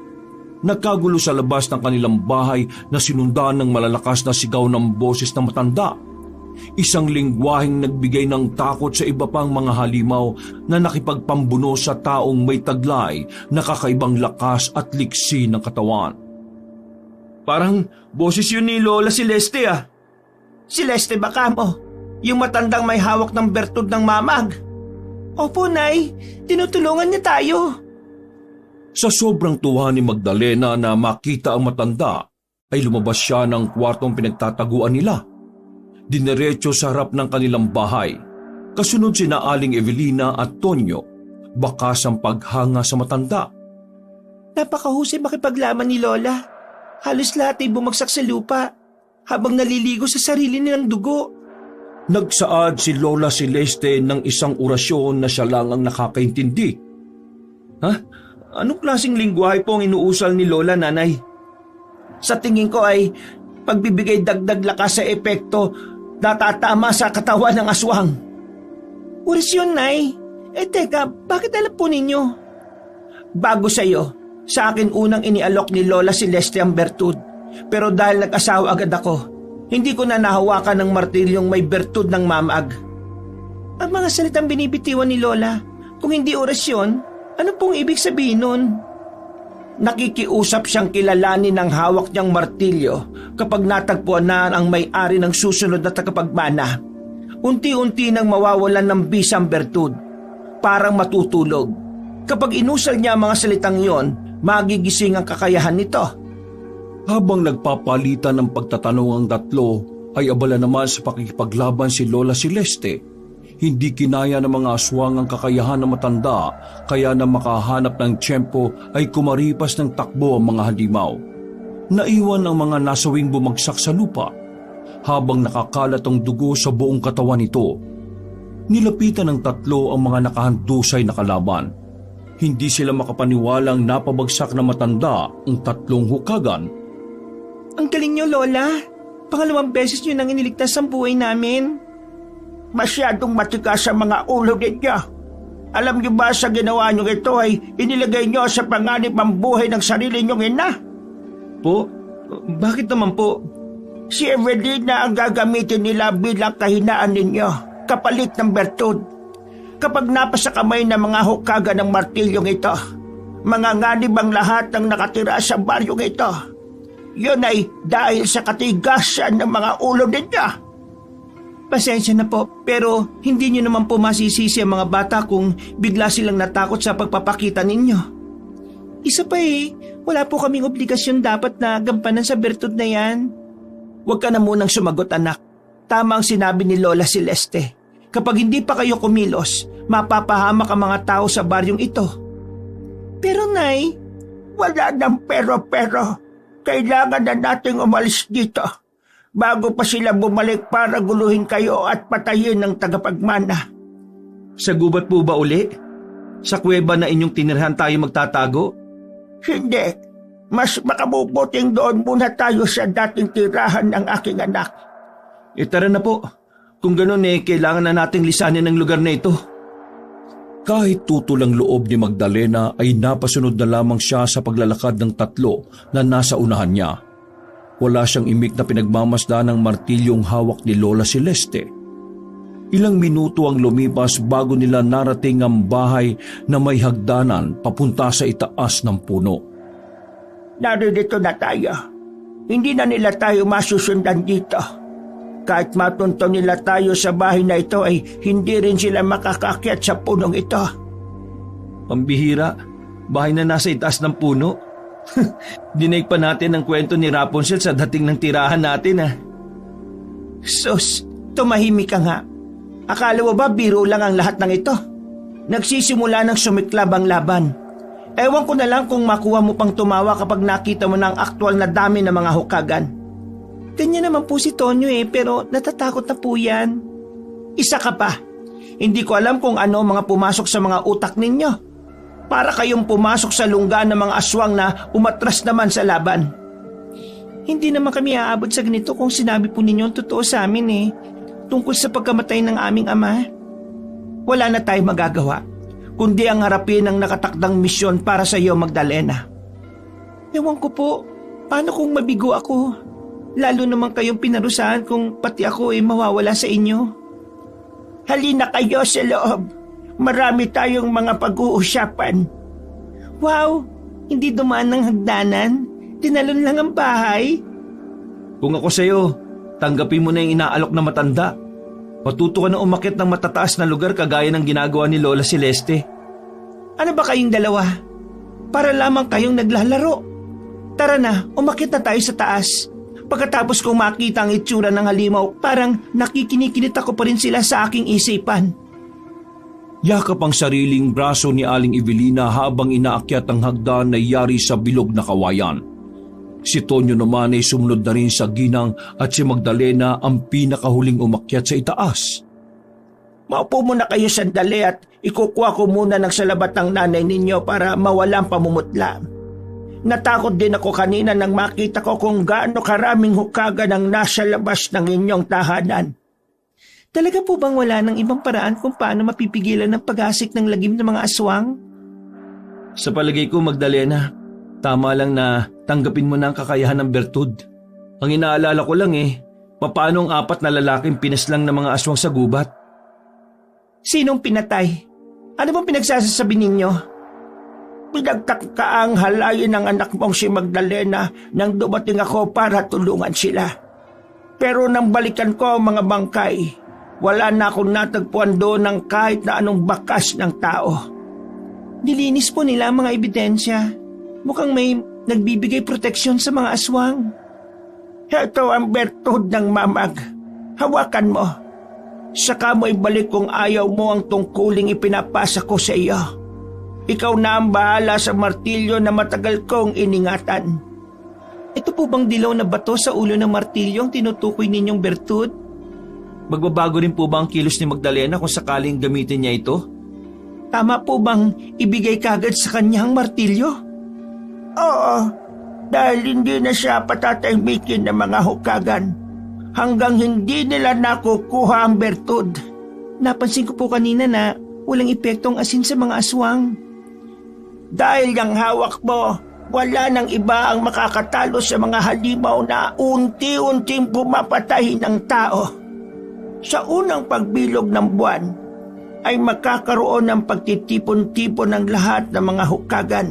Nagkagulo sa labas ng kanilang bahay na sinundan ng malalakas na sigaw ng boses na matanda. Isang lingwaheng nagbigay ng takot sa iba pang mga halimaw na nakipagpambuno sa taong may taglay na kakaibang lakas at liksi ng katawan. Parang boses yun ni Lola Celeste ah. Celeste ba kamo? Yung matandang may hawak ng bertud ng mamag? Opo, Nay. Tinutulungan niya tayo. Sa sobrang tuwa ni Magdalena na makita ang matanda, ay lumabas siya ng kwartong pinagtataguan nila. Dinerecho sa harap ng kanilang bahay. Kasunod sina Aling Evelina at Tonyo, bakas ang paghanga sa matanda. Napakahusay makipaglaban ni Lola. Halos lahat ay bumagsak sa lupa habang naliligo sa sarili nilang dugo. Nagsaad si Lola Celeste ng isang orasyon na siya lang ang nakakaintindi. Ha? Anong klaseng lingwahe po ang inuusal ni Lola, Nanay? Sa tingin ko ay pagbibigay dagdag lakas sa epekto na tatama sa katawan ng aswang. Orasyon, Nay. Teka, bakit alam po ninyo? Bago sa'yo, sa akin unang inialok ni Lola Celeste ang bertud. Pero dahil nag-asawa agad ako, hindi ko na nahawakan ng martilyong may bertud ng mamag. Ang mga salitang binibitiwan ni Lola, kung hindi orasyon, ano pong ibig sabihin nun? Nakikiusap siyang kilalanin ng hawak niyang martilyo kapag natagpuan na ang may-ari ng susunod na tagapagmana. Unti-unti nang mawawalan ng bisang bertud, parang matutulog. Kapag inusal niya ang mga salitang yon, magigising ang kakayahan nito. Habang nagpapalitan ng pagtatanong ang tatlo, ay abala naman sa pakikipaglaban si Lola Celeste. Hindi kinaya ng mga aswang ang kakayahan ng matanda, kaya na makahanap ng tiyempo ay kumaripas ng takbo ang mga halimaw. Naiwan ang mga nasawing bumagsak sa lupa, habang nakakalat ang dugo sa buong katawan nito. Nilapitan ng tatlo ang mga nakahandusay na kalaban. Hindi sila makapaniwalang napabagsak na matanda ang tatlong hukagan. Ang galing niyo, Lola. Pangalawang beses niyo nang iniligtas ang buhay namin. Masyadong matigas sa mga ulo ninyo. Alam niyo ba sa ginawa niyo ito ay inilagay niyo sa panganib ang buhay ng sarili niyong ina? Po? Bakit naman po? Si Evelina ang gagamitin nila bilang kahinaan ninyo, kapalit ng bertud. Kapag napasa kamay ng mga hukaga ng martilyong ito, manganganib ang lahat ng nakatira sa baryong ito. Yun ay dahil sa katigasan ng mga ulo ninyo. Pasensya na po, pero hindi niyo naman po masisisi ang mga bata kung bigla silang natakot sa pagpapakita ninyo. Isa pa wala po kaming obligasyon dapat na gampanan sa bertud na yan. Huwag ka na munang sumagot, anak. Tama ang sinabi ni Lola Celeste. Kapag hindi pa kayo kumilos, mapapahamak ang mga tao sa baryong ito. Pero Nay, wala nang pero. Kailangan na nating umalis dito bago pa sila bumalik para guluhin kayo at patayin ng tagapagmana. Sa gubat po ba uli? Sa kuweba na inyong tinirhan tayo magtatago? Hindi. Mas makabubuting doon muna tayo sa dating tirahan ng aking anak. Tara na po. Kung ganun kailangan na nating lisanin ang lugar na ito. Kahit tutulang loob ni Magdalena ay napasunod na lamang siya sa paglalakad ng tatlo na nasa unahan niya. Wala siyang imik na pinagmamasdan ng martilyong hawak ni Lola Celeste. Ilang minuto ang lumipas bago nila narating ang bahay na may hagdanan papunta sa itaas ng puno. Naririto na tayo. Hindi na nila tayo masusundan dito. Kahit matunto nila tayo sa bahay na ito ay hindi rin sila makakakyat sa punong ito. Pambihira, bahay na nasa itaas ng puno. Dinaig pa natin ang kwento ni Rapunzel sa dating ng tirahan natin. Sus, tumahimik ka nga. Akala mo ba biro lang ang lahat ng ito? Nagsisimula ng sumiklab ang laban. Ewan ko na lang kung makuha mo pang tumawa kapag nakita mo ng aktwal na dami ng mga hukagan. Ganyan naman po si Tonyo pero natatakot na po yan. Isa ka pa. Hindi ko alam kung ano mga pumasok sa mga utak ninyo. Para kayong pumasok sa lungga ng mga aswang na umatras naman sa laban. Hindi naman kami aabot sa ganito kung sinabi po ninyo ang totoo sa amin tungkol sa pagkamatay ng aming ama. Wala na tayong magagawa, kundi ang harapin ang nakatakdang misyon para sa iyo, Magdalena. Ewan ko po, paano kung mabigo ako? Lalo naman kayong pinarusahan kung pati ako mawawala sa inyo. Halina kayo sa loob. Marami tayong mga pag-uusapan. Wow! Hindi dumaan ng hagdanan. Tinalon lang ang bahay. Kung ako sa'yo, tanggapin mo na yung inaalok na matanda. Matuto ka na umakyat ng matataas na lugar kagaya ng ginagawa ni Lola Celeste. Ano ba kayong dalawa? Para lamang kayong naglalaro. Tara na, umakyat na tayo sa taas. Pagkatapos kong makita ang itsura ng halimaw, parang nakikinikinit ako pa rin sila sa aking isipan. Yakap ang sariling braso ni Aling Evelina habang inaakyat ang hagdan na yari sa bilog na kawayan. Si Tonyo naman ay sumunod na rin sa ginang at si Magdalena ang pinakahuling umakyat sa itaas. Maupo muna kayo sandali at ikukuha ko muna ng salabat ng nanay ninyo para mawalang pamumutla. Natakot din ako kanina nang makita ko kung gaano karaming hukagan ang nasa labas ng inyong tahanan. Talaga po bang wala ng ibang paraan kung paano mapipigilan ng pag-asik ng lagim ng mga aswang? Sa palagay ko, Magdalena, tama lang na tanggapin mo na ang kakayahan ng Bertud. Ang inaalala ko lang papaano ang 4 na lalaking pinaslang ng mga aswang sa gubat? Sinong pinatay? Ano bang pinagsasasabi ninyo? Pinagtakaang halayin ng anak mong si Magdalena nang dumating ako para tulungan sila. Pero nang balikan ko ang mga bangkay, wala na akong natagpuan doon ng kahit na anong bakas ng tao. Nilinis po nila ang mga ebidensya. Mukhang may nagbibigay proteksyon sa mga aswang. Ito ang bertud ng mamag. Hawakan mo. Saka mo ibalik kung ayaw mo ang tungkuling ipinapasa ko sa iyo. Ikaw na ang bahala sa martilyo na matagal kong iningatan. Ito po bang dilaw na bato sa ulo ng martilyo ang tinutukoy ninyong bertud? Magbabago rin po ba ang kilos ni Magdalena kung sakaling gamitin niya ito? Tama po bang ibigay kagad sa kanya ang martilyo? Oo, dahil hindi na siya patatahimikin ng mga hukagan hanggang hindi nila nakukuha ang bertud. Napansin ko po kanina na walang epektong asin sa mga aswang. Dahil yung hawak mo, wala nang iba ang makakatalo sa mga halimaw na unti-unting pumapatay ng tao. Sa unang pagbilog ng buwan, ay magkakaroon ng pagtitipon-tipon ng lahat ng mga hukagan.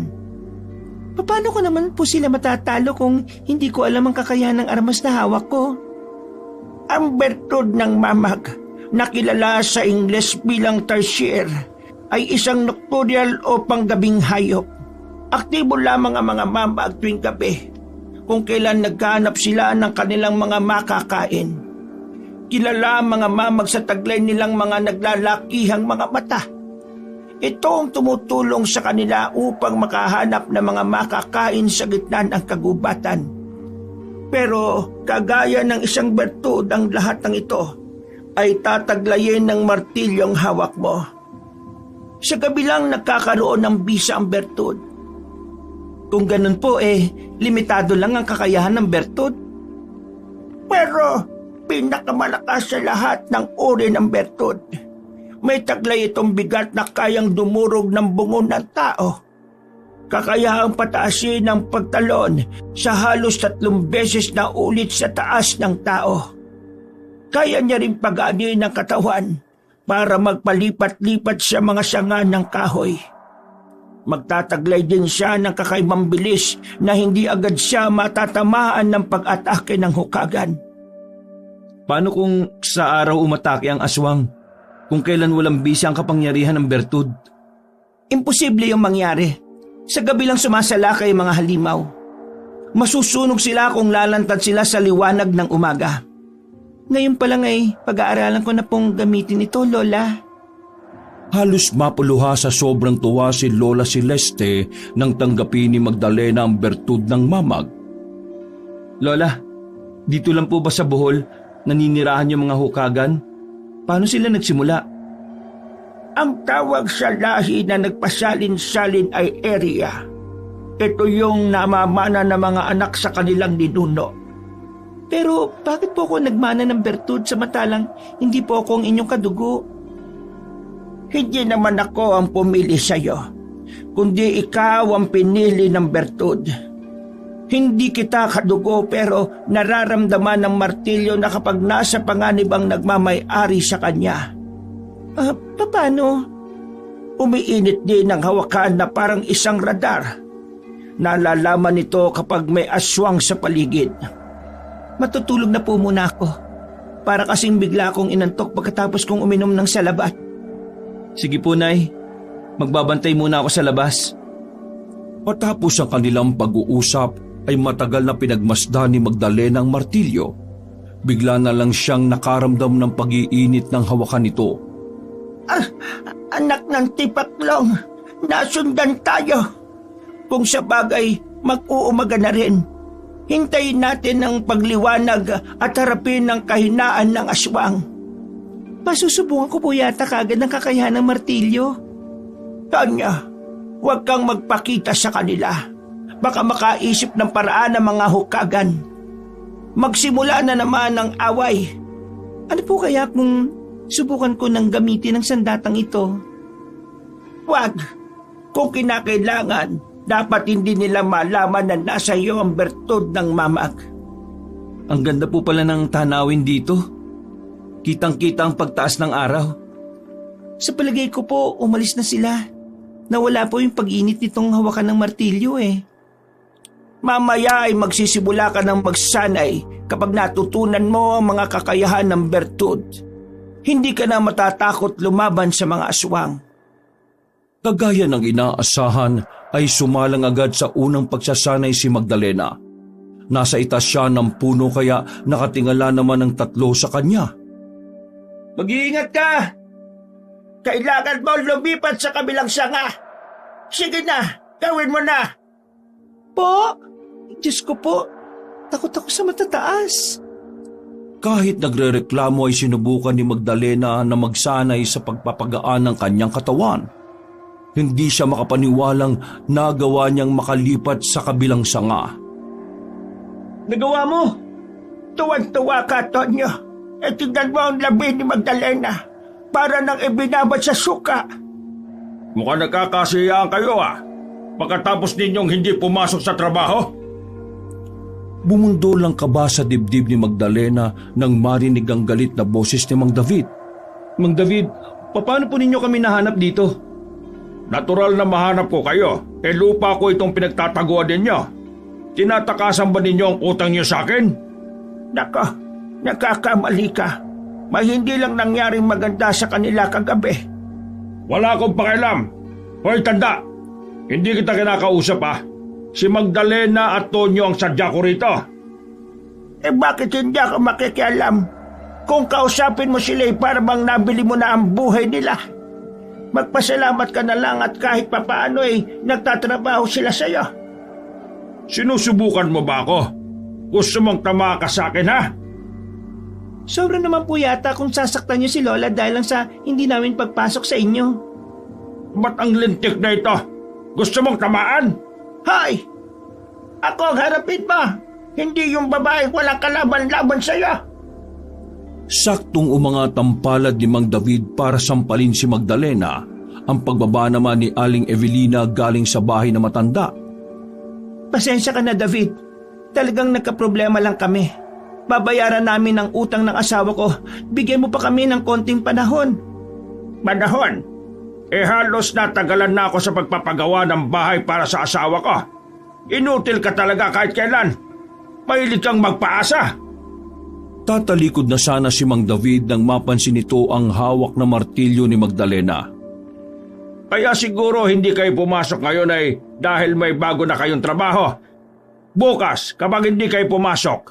Paano ko naman po sila matatalo kung hindi ko alam ang kakayahan ng armas na hawak ko? Ang bertud ng mamag, na kilala sa Ingles bilang tarsier, ay isang nocturnal o panggabing hayop. Aktibo lamang ang mga mamag tuwing gabi kung kailan naghahanap sila ng kanilang mga makakain. Kilala ang mga mamag sa taglay nilang mga naglalakihang mga mata. Ito ang tumutulong sa kanila upang makahanap ng mga makakain sa gitna ng kagubatan. Pero kagaya ng isang bertud, ang lahat ng ito ay tataglayin ng martilyong hawak mo. Sa kabilang nagkakaroon ng bisa ang bertud. Kung ganun po limitado lang ang kakayahan ng bertud. Pero pinakamalakas sa lahat ng uri ng bertud. May taglay itong bigat na kayang dumurog ng bungo ng tao. Kakayahang pataasin ng pagtalon sa halos 3 beses na ulit sa taas ng tao. Kaya niya rin pagaanin ng katawan para magpalipat-lipat sa mga sanga ng kahoy. Magtataglay din siya ng kakaibang bilis na hindi agad siya matatamaan ng pag-atake ng hukagan. Paano kung sa araw umatake ang aswang? Kung kailan walang bisa ang kapangyarihan ng bertud? Imposible yung mangyari. Sa gabi lang sumasalakay ang mga halimaw. Masusunog sila kung lalantad sila sa liwanag ng umaga. Ngayon pa lang pag-aaralan ko na pong gamitin ito, Lola. Halos mapuluha sa sobrang tuwa si Lola Celeste nang tanggapin ni Magdalena ang bertud ng mamag. Lola, dito lang po ba sa Bohol naninirahan yung mga hukagan? Paano sila nagsimula? Ang tawag sa lahi na nagpasalin-salin ay area. Ito yung namamana ng mga anak sa kanilang ninuno. Pero bakit po ako nagmana ng bertud samantalang hindi po ako ang inyong kadugo? Hindi naman ako ang pumili sa iyo, kundi ikaw ang pinili ng bertud. Hindi kita kadugo pero nararamdaman ng martilyo na kapag nasa panganib ang nagmamay-ari sa kanya. Paano? Umiinit din ang hawakan na parang isang radar. Nalalaman nito kapag may aswang sa paligid. Matutulog na po muna ako. Para kasing bigla akong inantok pagkatapos kong uminom ng salabat. Sige po, Nay. Magbabantay muna ako sa labas. Matapos ang kanilang pag-uusap ay matagal na pinagmasdan ni Magdalena ang martilyo. Bigla na lang siyang nakaramdam ng pag-iinit ng hawakan nito. Anak ng tipaklong, nasundan tayo. Kung sa bagay, mag-uumaga na rin. Hintayin natin ang pagliwanag at harapin ang kahinaan ng aswang. Masusubukan ko po yata kagad ng kakayahan ng martilyo. Tanya, huwag kang magpakita sa kanila. Baka makaisip ng paraan ng mga hukagan. Magsimula na naman ang away. Ano po kaya kung subukan ko ng gamitin ang sandatang ito? Huwag. Kung kinakailangan, dapat hindi nila malaman na nasa iyo ang bertud ng mamag. Ang ganda po pala ng tanawin dito. Kitang-kita ang pagtaas ng araw. Sa palagay ko po, umalis na sila. Nawala po yung pag-init nitong hawakan ng martilyo eh. Mamaya ay magsisimula ka ng magsanay kapag natutunan mo ang mga kakayahan ng bertud. Hindi ka na matatakot lumaban sa mga aswang. Kagaya ng inaasahan ay sumalang agad sa unang pagsasanay si Magdalena. Nasa itaas siya ng puno kaya nakatingala naman ang tatlo sa kanya. Mag-iingat ka! Kailangan mo lumipat sa kabilang sanga. Sige na, gawin mo na! Po! Diyos ko po, takot ako sa matataas. Kahit nagrereklamo ay sinubukan ni Magdalena na magsanay sa pagpapagaan ng kanyang katawan. Hindi siya makapaniwalang nagawa niyang makalipat sa kabilang sanga. Nagawa mo! Tuwan-tuwa ka, Tonyo. E tignan mo ang labi ni Magdalena. Para nang ibinabad sa suka. Mukhang nagkakasiyaan kayo pagkatapos ninyong hindi pumasok sa trabaho. Bumundol ang kaba sa dibdib ni Magdalena nang marinig ang galit na boses ni Mang David. Mang David, paano po ninyo kami nahanap dito? Natural na mahanap ko kayo. Lupa ko itong pinagtataguan ninyo. Tinatakasan ba ninyo ang utang niyo sa akin? Nako, nagkakamali ka. May hindi lang nangyaring maganda sa kanila kagabi. Wala akong pakialam. Hoy, tanda! Hindi kita kinakausap Si Magdalena at Tonyo ang sadya ko rito. Bakit hindi ako makikialam? Kung kausapin mo sila para bang nabili mo na ang buhay nila. Magpasalamat ka na lang at kahit papaano nagtatrabaho sila sa'yo. Sinusubukan mo ba ako? Gusto mong tama ka sa akin, Sobra naman po yata kung sasaktan niyo si Lola dahil lang sa hindi namin pagpasok sa inyo. Ba't ang lintik na ito? Gusto mong tamaan? Hay! Ako ang harapin mo! Hindi yung babaeng walang kalaban-laban sa'yo! Saktong umangat ang palad ni Mang David para sampalin si Magdalena. Ang pagbaba naman ni Aling Evelina galing sa bahay na matanda. Pasensya ka na, David. Talagang nagkaproblema lang kami. Babayaran namin ang utang ng asawa ko. Bigyan mo pa kami ng konting panahon. Panahon? Halos natagalan na ako sa pagpapagawa ng bahay para sa asawa ko. Inutil ka talaga kahit kailan. Mahilig kang magpaasa. Tatalikod na sana si Mang David nang mapansin nito ang hawak na martilyo ni Magdalena. Kaya siguro hindi kayo pumasok ngayon dahil may bago na kayong trabaho. Bukas, kapag hindi kayo pumasok,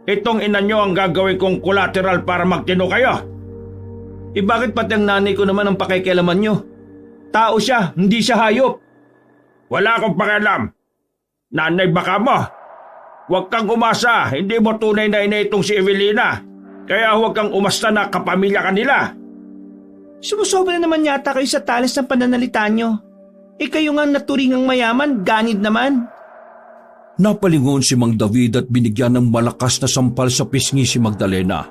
itong ina nyo ang gagawin kong collateral para magtino kayo. Bakit pati ang nanay ko naman ang pakikialaman nyo? Tao siya, hindi siya hayop. Wala akong pakialam. Nanay baka mo. Huwag kang umasa, hindi mo tunay na ina itong si Evelina. Kaya huwag kang umasta na kapamilya kanila. Sumusobra naman yata kayo sa talas ng pananalita nyo. Kayo nga naturingang mayaman, ganid naman. Napalingon si Mang David at binigyan ng malakas na sampal sa pisngi si Magdalena.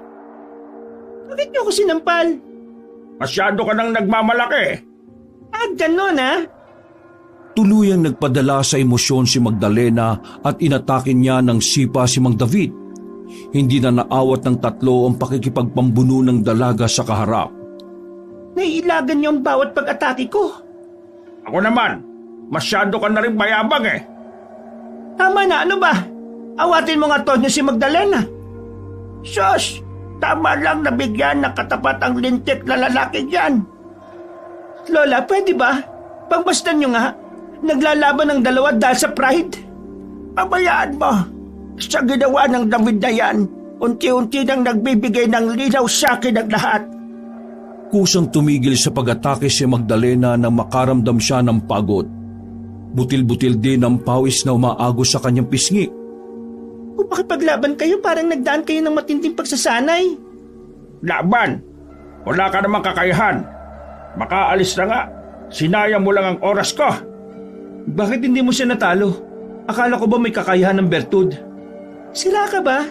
Bakit nyo ako sinampal? Masyado ka nang nagmamalaki. Ganon Tuluyang nagpadala sa emosyon si Magdalena at inatake niya ng sipa si Mang David. Hindi na naawat ng tatlo ang pakikipagpambuno ng dalaga sa kaharap. Naiilagan niyo ang bawat pag-atake ko. Ako naman, masyado ka na rin mayabang Tama na, ano ba? Awatin mo nga Tonyo si Magdalena. Sus! Tama lang na bigyan ng katapat ang lintik na lalaki dyan. Lola, pwede ba? Pagbastan nyo nga. Naglalaban ng dalawa dahil sa pride. Pabayaan mo. Sa ginawa ng David na yan, unti-unti nang nagbibigay ng linaw sa akin ang lahat. Kusang tumigil sa pag-atake si Magdalena nang makaramdam siya ng pagod. Butil-butil din ang pawis na umaagos sa kanyang pisngi. Kung makipaglaban kayo, parang nagdaan kayo ng matinding pagsasanay. Laban! Wala ka namang kakayahan. Makaalis na nga. Sinayang mo lang ang oras ko. Bakit hindi mo siya natalo? Akala ko ba may kakayahan ng bertud? Sira ka ba?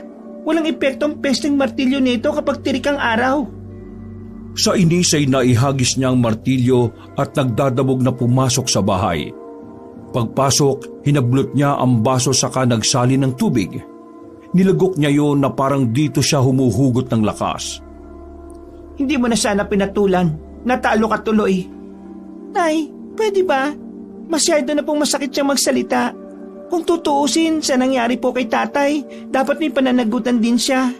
Walang epekto ang pesteng martilyo nito kapag tirik ang araw. Sa inis ay naihagis niya ang martilyo at nagdadabog na pumasok sa bahay. Pagpasok, hinablot niya ang baso saka nagsali ng tubig. Nilagok niya yon na parang dito siya humuhugot ng lakas. Hindi mo na sana pinatulan. Natalo ka tuloy. Nay, pwede ba? Masyado na pong masakit siyang magsalita. Kung tutuusin sa nangyari po kay tatay, dapat may pananagutan din siya.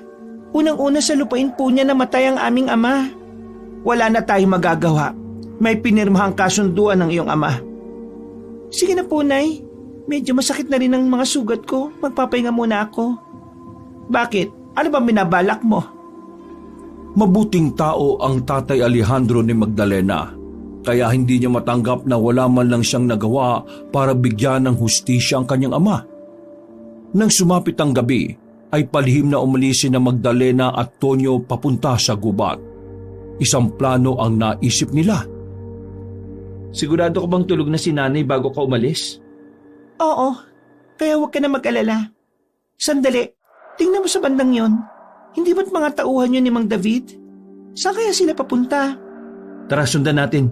Unang-una sa lupain po niya namatay ang aming ama. Wala na tayong magagawa. May pinirmahang kasunduan ng iyong ama. Sige na po, Nay. Medyo masakit na rin ang mga sugat ko. Magpapahinga muna ako. Bakit? Ano ba binabalak mo? Mabuting tao ang Tatay Alejandro ni Magdalena, kaya hindi niya matanggap na wala man lang siyang nagawa para bigyan ng hustisya ang kanyang ama. Nang sumapit ang gabi, ay palihim na umalis sina Magdalena at Tonyo papunta sa gubat. Isang plano ang naisip nila. Sigurado ka bang tulog na si nanay bago ka umalis? Oo, kaya huwag ka na mag-alala. Sandali, tingnan mo sa bandang yon. Hindi ba't mga tauhan yun ni Mang David? Saan kaya sila papunta? Tara, sundan natin.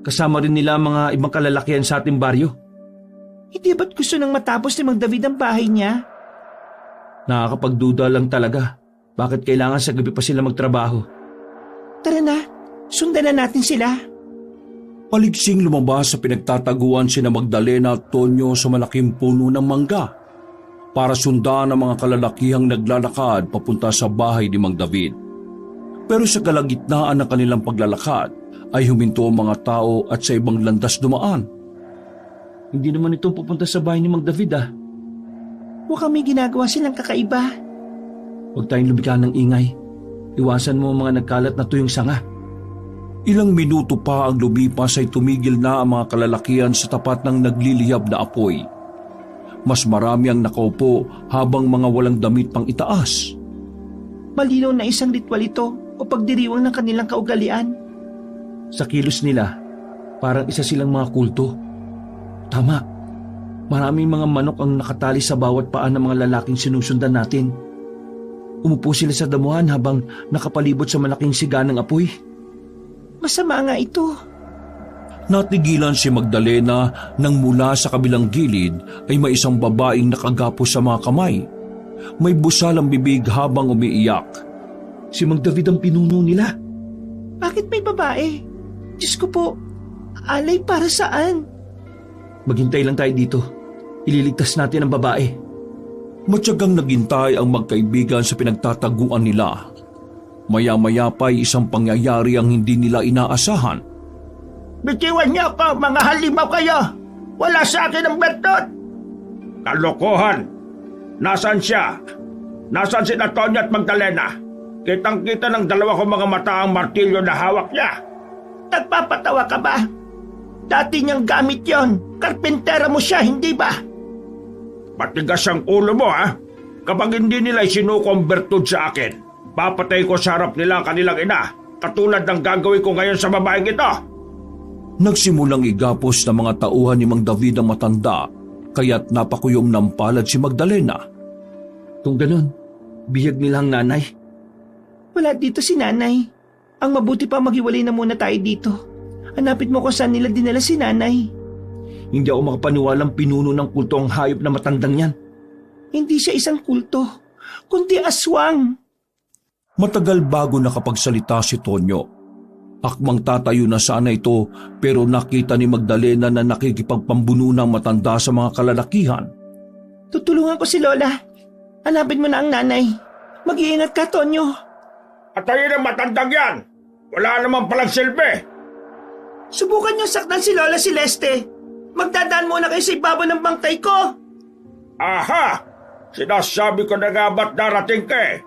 Kasama rin nila ang mga ibang kalalakihan sa ating baryo. Hindi ba't gusto nang matapos ni Mang David ang bahay niya? Nakakapagduda lang talaga. Bakit kailangan sa gabi pa sila magtrabaho? Tara na, sundan na natin sila. Paligsing lumabas sa pinagtataguan sina Magdalena at Tonyo sa malaking puno ng mangga para sundan ang mga kalalakihang naglalakad papunta sa bahay ni Mang David. Pero sa kalagitnaan ng kanilang paglalakad ay huminto ang mga tao at sa ibang landas dumaan. Hindi naman ito pupunta sa bahay ni Mang David Mukhang may ginagawa silang kakaiba. Huwag tayong lumika ng ingay. Iwasan mo ang mga nagkalat na tuyong sanga. Ilang minuto pa ang lumipas ay tumigil na ang mga kalalakihan sa tapat ng nagliliyab na apoy. Mas marami ang nakaupo habang mga walang damit pang itaas. Malinaw na isang ritual ito o pagdiriwang ng kanilang kaugalian. Sa kilos nila, parang isa silang mga kulto. Tama, maraming mga manok ang nakatali sa bawat paa ng mga lalaking sinusundan natin. Umupo sila sa damuhan habang nakapalibot sa malaking siga ng apoy. Masama nga ito. Natigilan si Magdalena nang mula sa kabilang gilid ay may isang babaeng nakagapos sa mga kamay. May busal ang bibig habang umiiyak. Si Mang David ang pinuno nila. Bakit may babae? Diyos ko po, alay para saan? Maghintay lang tayo dito. Ililigtas natin ang babae. Matyagang naghintay ang magkaibigan sa pinagtataguan nila. Maya-maya pa'y isang pangyayari ang hindi nila inaasahan. Bitiwan niyo ako, mga halimaw kayo! Wala sa akin ang bertot! Kalokohan! Nasaan siya? Nasaan si Tonyo at Magdalena? Kitang-kita ng dalawa kong mga mata ang martilyo na hawak niya. Nagpapatawa ka ba? Dati niyang gamit yon. Karpentera mo siya, hindi ba? Matigas ang ulo mo, ha? Kapag hindi nila isinukombertud sa akin, papatay ko sa harap nila ang kanilang ina, katulad ng gagawin ko ngayon sa babaeng ito. Nagsimulang igapos ng mga tauhan ni Mang David ang matanda, kaya't napakuyom ng palad si Magdalena. Kung ganun, bihag nila ang nanay. Wala dito si nanay. Ang mabuti pa maghiwalay na muna tayo dito. Hanapin mo kung saan nila dinala si nanay. Hindi ako makapaniwalang pinuno ng kulto ang hayop na matandang yan. Hindi siya isang kulto, kundi aswang. Matagal bago nakapagsalita si Tonyo. Akmang tatayo na sana ito pero nakita ni Magdalena na nakikipagpambuno ng matanda sa mga kalalakihan. Tutulungan ko si Lola. Hanapin mo na ang nanay. Mag-iingat ka, Tonyo. Atayin ang matandang yan! Wala naman palang silbi! Subukan niyo saktan si Lola Celeste. Magdadaan muna kayo sa ibabaw ng bangkay ko. Aha! Sinasabi ko na nga ba't darating ka eh?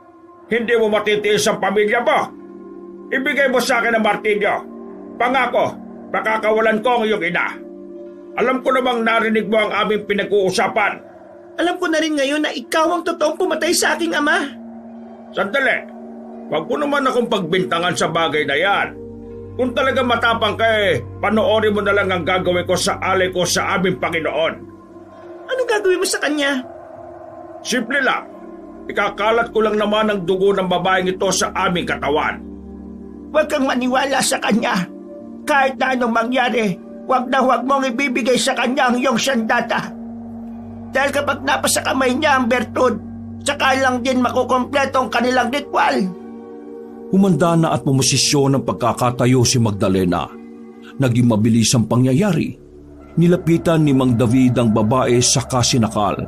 Hindi mo matitiis ang pamilya mo? ibigay mo sa akin ang martilyo. Pangako, pakakawalan ko ang iyong ina. Alam ko namang narinig mo ang aming pinag-uusapan. Alam ko na rin ngayon na ikaw ang totoong pumatay sa aking ama. Sandali, huwag mo naman akong pagbintangan sa bagay na yan. Kung talaga matapang ka panoorin mo na lang ang gagawin ko sa alay ko sa aming Panginoon. Anong gagawin mo sa kanya? Simple lang, ikakalat ko lang naman ang dugo ng babaeng ito sa aming katawan. Huwag kang maniwala sa kanya. Kahit na anong mangyari, huwag mong ibibigay sa kanya ang iyong sandata. Dahil kapag napasa kamay niya ang bertud, saka lang din makukompleto ang kanilang ritual. Humanda na at pumosisyon ng pagkakatayo si Magdalena. Naging mabilis ang pangyayari. Nilapitan ni Mang David ang babae sa kasinakal.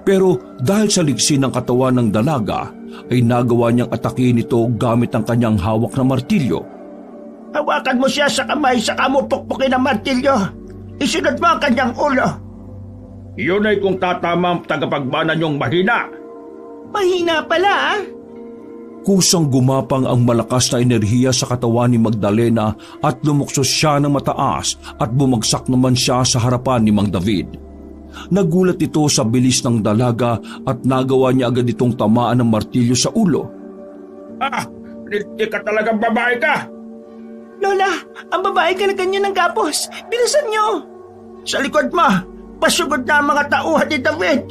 Pero dahil sa liksi ng katawan ng dalaga, ay nagawa niyang atakin ito gamit ang kanyang hawak na martilyo. Hawakan mo siya sa kamay, saka mo pukpukin ang martilyo. Isunod mo ang kanyang ulo. Yun ay kung tatama ang tagapagmana niyong mahina. Mahina pala ah. Kusang gumapang ang malakas na enerhiya sa katawan ni Magdalena at lumuksos siya ng mataas at bumagsak naman siya sa harapan ni Mang David. Nagulat ito sa bilis ng dalaga at nagawa niya agad itong tamaan ng martilyo sa ulo. Hindi ka talagang babae ka! Lola, ang babae ka na ganyan ng gapos. Bilisan niyo! Sa likod mo, pasugod na ang mga tauhan ni David.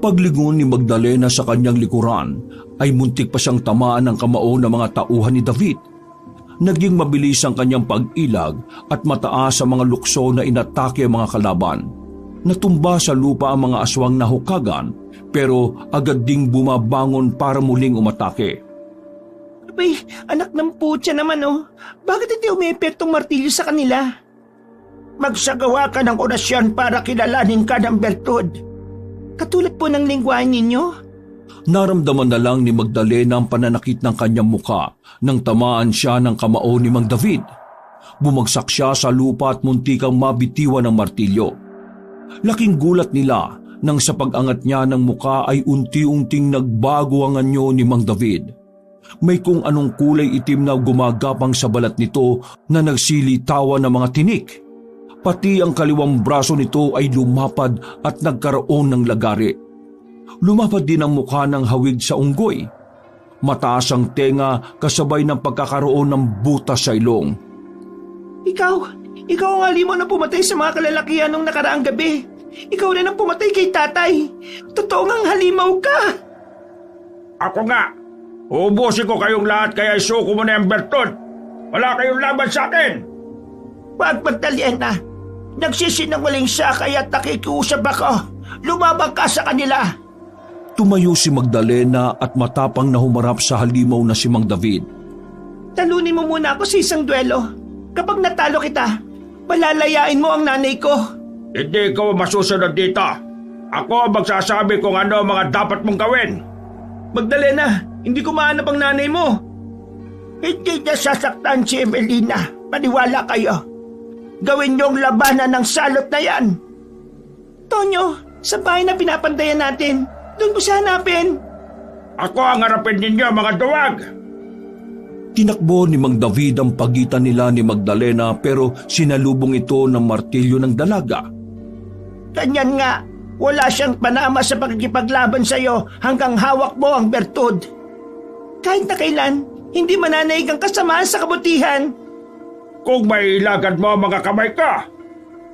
Paglingon ni Magdalena sa kanyang likuran, ay muntik pa siyang tamaan ng kamao ng mga tauhan ni David. Naging mabilis ang kanyang pag-ilag at mataas ang mga lukso na inatake ang mga kalaban. Natumba sa lupa ang mga aswang na hukagan, pero agad ding bumabangon para muling umatake. Abay, anak ng putya naman oh. Bakit hindi umeepektong martilyo sa kanila? Magsagawa ka ng orasyon para kilalanin ka ng bertud. Katulad po ng lingwahe ninyo? Naramdaman na lang ni Magdalena ang pananakit ng kanyang muka nang tamaan siya ng kamao ni Mang David. Bumagsak siya sa lupa at muntikang mabitiwan ng martilyo. Laking gulat nila nang sa pag-angat niya ng muka ay unti-unting nagbago ang anyo ni Mang David. May kung anong kulay itim na gumagapang sa balat nito na nagsilitawan ng mga tinik. Pati ang kaliwang braso nito ay lumapad at nagkaroon ng lagari. Lumapad din ang mukha ng hawig sa unggoy. Mataas ang tenga kasabay ng pagkakaroon ng butas sa ilong. Ikaw ang halimaw na pumatay sa mga kalalakihan nung nakaraang gabi. Ikaw rin ang pumatay kay tatay. Totoo ngang halimaw ka. Ako nga! Uubusin ko kayong lahat kaya isuko mo na yung bertud. Wala kayong laban sa akin! Huwag Magdalena. Nagsisinungaling siya kaya nakikiusap ako. Lumabang ka sa kanila. Tumayo si Magdalena at matapang na humarap sa halimaw na si Mang David. Talunin mo muna ako sa isang duelo. Kapag natalo kita, palalayain mo ang nanay ko. Hindi ko masusunod dito. Ako ang magsasabi kung ano ang mga dapat mong gawin. Magdalena, hindi ko mahanap ang nanay mo. Hindi niya sasaktan si Emelina. Maniwala kayo. Gawin niyong labanan ng salot na yan. Tonyo, sa bahay na pinapantayan natin, doon mo siya hanapin. Ako ang harapin ninyo, mga duwag! Tinakbo ni Mang David ang pagitan nila ni Magdalena pero sinalubong ito ng martilyo ng dalaga. Ganyan nga, wala siyang panama sa pagkikipaglaban sa iyo hanggang hawak mo ang bertud. Kahit na kailan, hindi mananaig ang kasamaan sa kabutihan. Kung may ilagad mo ang mga kamay ka!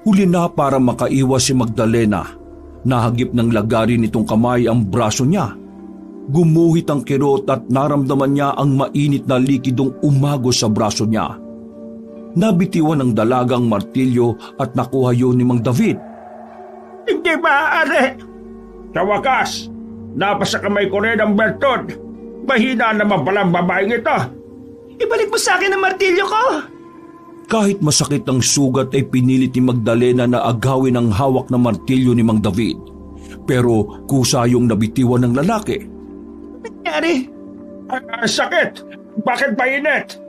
Huli na para makaiwas si Magdalena. Nahagip ng lagari nitong kamay ang braso niya. Gumuhit ang kirot at naramdaman niya ang mainit na likidong umagos sa braso niya. Nabitiwan ng dalagang martilyo at nakuha yun ni Mang David. Hindi maaari! Sa wakas, napasa kamay ko rin ang bertud. Mahina naman palang babaeng ito. Ibalik mo sa akin ang martilyo ko! Kahit masakit ang sugat ay pinilit ni Magdalena na agawin ang hawak na martilyo ni Mang David. Pero kusa yung nabitiwan ng lalaki. Nangyari? Sakit! Bakit ba init?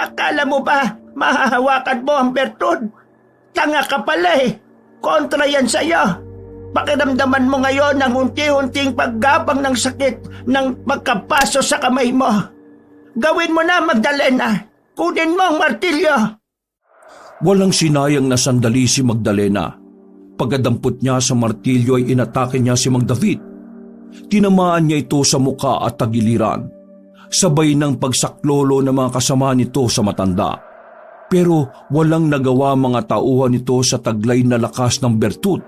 Akala mo ba mahahawakan mo ang bertud? Tanga ka pala eh. Kontra yan sa'yo. Pakiramdaman mo ngayon ang unti-unting paggapang ng sakit ng pagkapaso sa kamay mo. Gawin mo na, Magdalena. Kunin mo ang martilyo. Walang sinayang na sandali si Magdalena. Pagkadampot niya sa martilyo ay inatake niya si Mang David. Tinamaan niya ito sa muka at tagiliran, sabay ng pagsaklolo ng mga kasama nito sa matanda. Pero walang nagawa mga tauhan nito sa taglay na lakas ng bertud.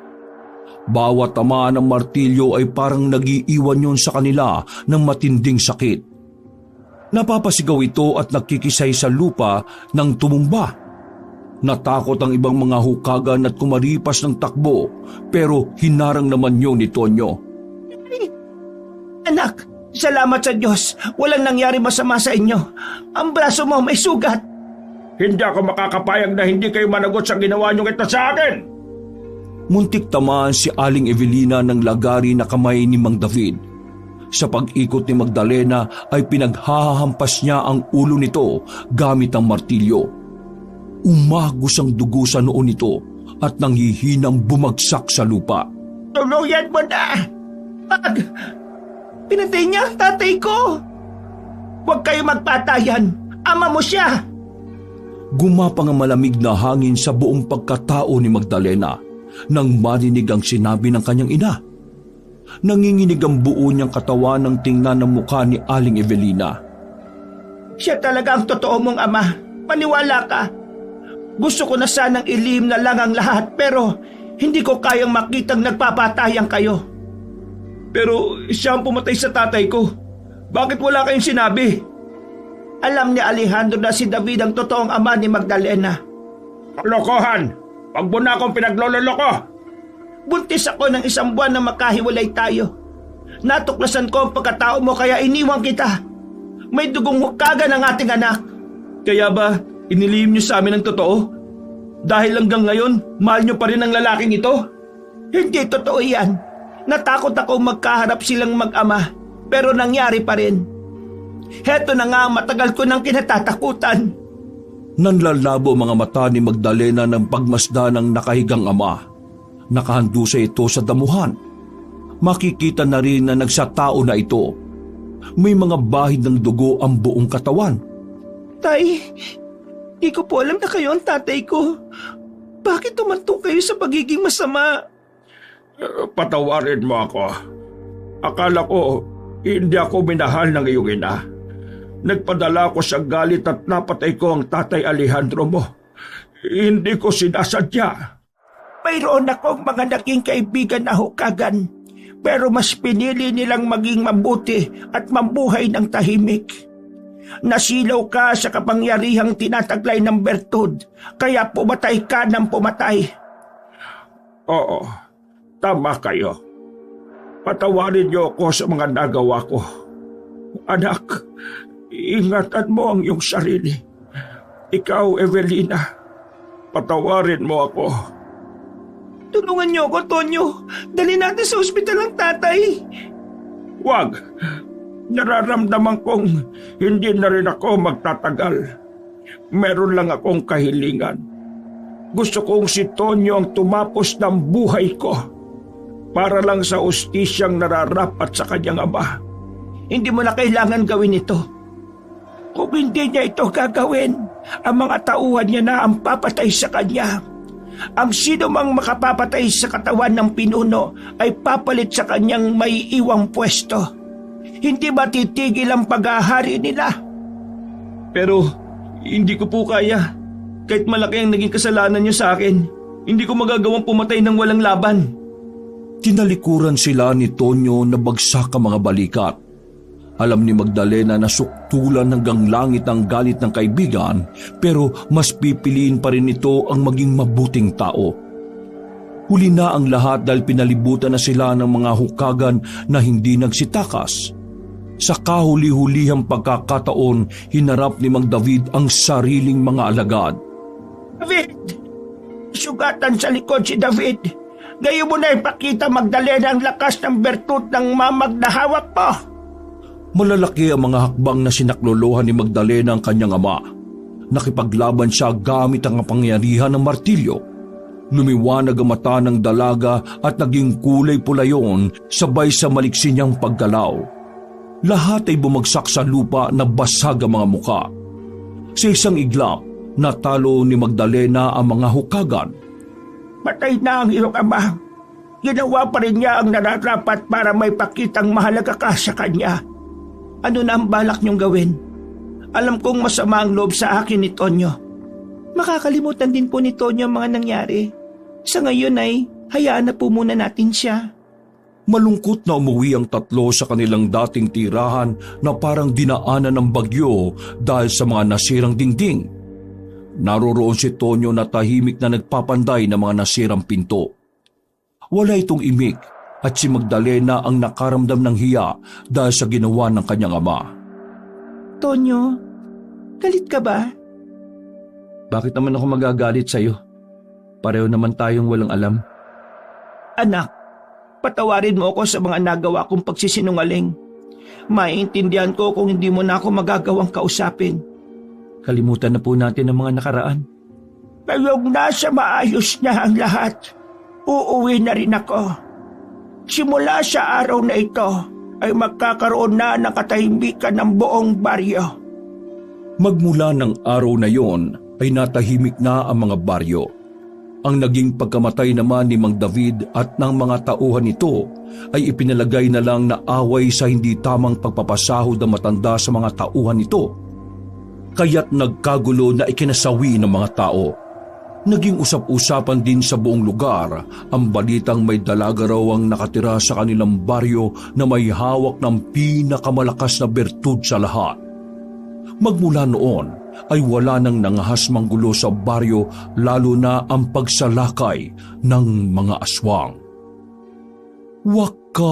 Bawat tamaan ng martilyo ay parang nagiiwan yon sa kanila ng matinding sakit. Napapasigaw ito at nakikisay sa lupa nang tumumba. Natakot ang ibang mga hukagan at kumaripas ng takbo, pero hinarang naman yun ni Tonyo. Anak, salamat sa Diyos. Walang nangyari masama sa inyo. Ang braso mo may sugat. Hindi ako makakapayag na hindi kayo managot sa ginawa niyong ito sa akin. Muntik tamaan si Aling Evelina ng lagari na kamay ni Mang David. Sa pag-ikot ni Magdalena ay pinaghahampas niya ang ulo nito gamit ang martilyo. Umagos ang dugo sa noo nito at nanghihinang bumagsak sa lupa. Tuluyan mo na. Pinatay niya ang tatay ko. Huwag kayo magpatayan. Ama mo siya. Gumapang ang malamig na hangin sa buong pagkatao ni Magdalena nang marinig ang sinabi ng kanyang ina. Nanginginig ang buo niyang katawan nang tingnan ang mukha ni Aling Evelina. Siya talaga ang totoo mong ama. Maniwala ka. Gusto ko na sanang ilihim na lang ang lahat pero hindi ko kayang makitang nagpapatayan kayo. Pero siya ang pumatay sa tatay ko. Bakit wala kayong sinabi? Alam ni Alejandro na si David ang totoong ama ni Magdalena. Kalokohan! Huwag mo na akong pinaglololoko! Buntis ako ng 1 buwan na makahiwalay tayo. Natuklasan ko ang pagkatao mo kaya iniwan kita. May dugong hukagan ang ating anak. Kaya ba inilihim niyo sa amin ang totoo? Dahil hanggang ngayon, mahal niyo pa rin ang lalaking ito? Hindi totoo yan. Natakot akong magkaharap silang mag-ama, pero nangyari pa rin. Heto na nga ang matagal ko nang kinatatakutan. Nanlalabo mga mata ni Magdalena ng pagmasdan ng nakahigang ama. Nakahandusay ito sa damuhan. Makikita na rin na nagsatao na ito. May mga bahid ng dugo ang buong katawan. Tay, di ko po alam na kayo ang tatay ko. Bakit tumantong kayo sa pagiging masama? Patawarin mo ako. Akala ko hindi ako minahal ng iyong ina. Nagpadala ko sa galit at napatay ko ang tatay Alejandro mo. Hindi ko sinasadya. Mayroon akong mga naging kaibigan na hukagan, pero mas pinili nilang maging mabuti at mabuhay ng tahimik. Nasilaw ka sa kapangyarihang tinataglay ng bertud, kaya pumatay ka ng pumatay. Oo, tama kayo. Patawarin niyo ako sa mga nagawa ko. Anak, ingatan mo ang iyong sarili. Ikaw, Evelina, patawarin mo ako. Tulungan niyo ako, Tonyo. Dali natin sa ospital ang tatay. Wag! Nararamdaman kong hindi na rin ako magtatagal. Meron lang akong kahilingan. Gusto kong si Tonyo ang tumapos ng buhay ko para lang sa ustisyang nararapat sa kanyang ama. Hindi mo na kailangan gawin ito. Kung hindi niya ito gagawin, ang mga tauhan niya na ang papatay sa kanya. Ang sino mang makapapatay sa katawan ng pinuno ay papalit sa kanyang may iwang pwesto. Hindi ba titigil ang pag-ahari nila? Pero hindi ko po kaya. Kahit malaki ang naging kasalanan niyo sa akin, hindi ko magagawang pumatay ng walang laban. Tinalikuran sila ni Tonyo na bagsak ang mga balikat. Alam ni Magdalena na suktulan hanggang langit ang galit ng kaibigan, pero mas pipiliin pa rin ito ang maging mabuting tao. Huli na ang lahat dahil pinalibutan na sila ng mga hukagan na hindi nagsitakas. Sa kahuli-hulihang pagkakataon, hinarap ni Mang David ang sariling mga alagad. David! Sugatan sa likod si David. Ngayon mo na ipakita, Magdalena, ang lakas ng bertud ng mamag na hawak mo. Malalaki ang mga hakbang na sinaklolohan ni Magdalena ang kanyang ama. Nakipaglaban siya gamit ang kapangyarihan ng martilyo. Lumiwanag ang mata ng dalaga at naging kulay pula yun sabay sa maliksi niyang paggalaw. Lahat ay bumagsak sa lupa na basag ang mga muka. Sa isang iglap, natalo ni Magdalena ang mga hukagan. Patay na ang iyong ama. Ginawa pa rin niya ang nararapat para may pakitang mahalaga ka sa kanya. Ano na ang balak niyong gawin? Alam kong masama ang loob sa akin ni Tonyo. Makakalimutan din po ni Tonyo ang mga nangyari. Sa ngayon ay hayaan na po muna natin siya. Malungkot na umuwi ang tatlo sa kanilang dating tirahan na parang dinaanan ng bagyo dahil sa mga nasirang dingding. Naroroon si Tonyo na tahimik na nagpapanday ng mga nasirang pinto. Wala itong imik at si Magdalena ang nakaramdam ng hiya dahil sa ginawa ng kanyang ama. Tonyo, galit ka ba? Bakit naman ako magagalit sa'yo? Pareho naman tayong walang alam. Anak, patawarin mo ako sa mga nagawa kong pagsisinungaling. Maiintindihan ko kung hindi mo na ako magagawang kausapin. Kalimutan na po natin ang mga nakaraan. Ngayong nasa maayos na ang lahat, uuwi na rin ako. Simula sa araw na ito, ay magkakaroon na ng katahimikan ng buong baryo. Magmula ng araw na yon ay natahimik na ang mga baryo. Ang naging pagkamatay naman ni Mang David at ng mga tauhan nito ay ipinalagay na lang na away sa hindi tamang pagpapasahod ng matanda sa mga tauhan nito. Kaya't nagkagulo na ikinasawi ng mga tao. Naging usap-usapan din sa buong lugar ang balitang may dalaga raw ang nakatira sa kanilang baryo na may hawak ng pinakamalakas na bertud sa lahat. Magmula noon ay wala nang nangahas manggulo sa baryo, lalo na ang pagsalakay ng mga aswang. Wakas!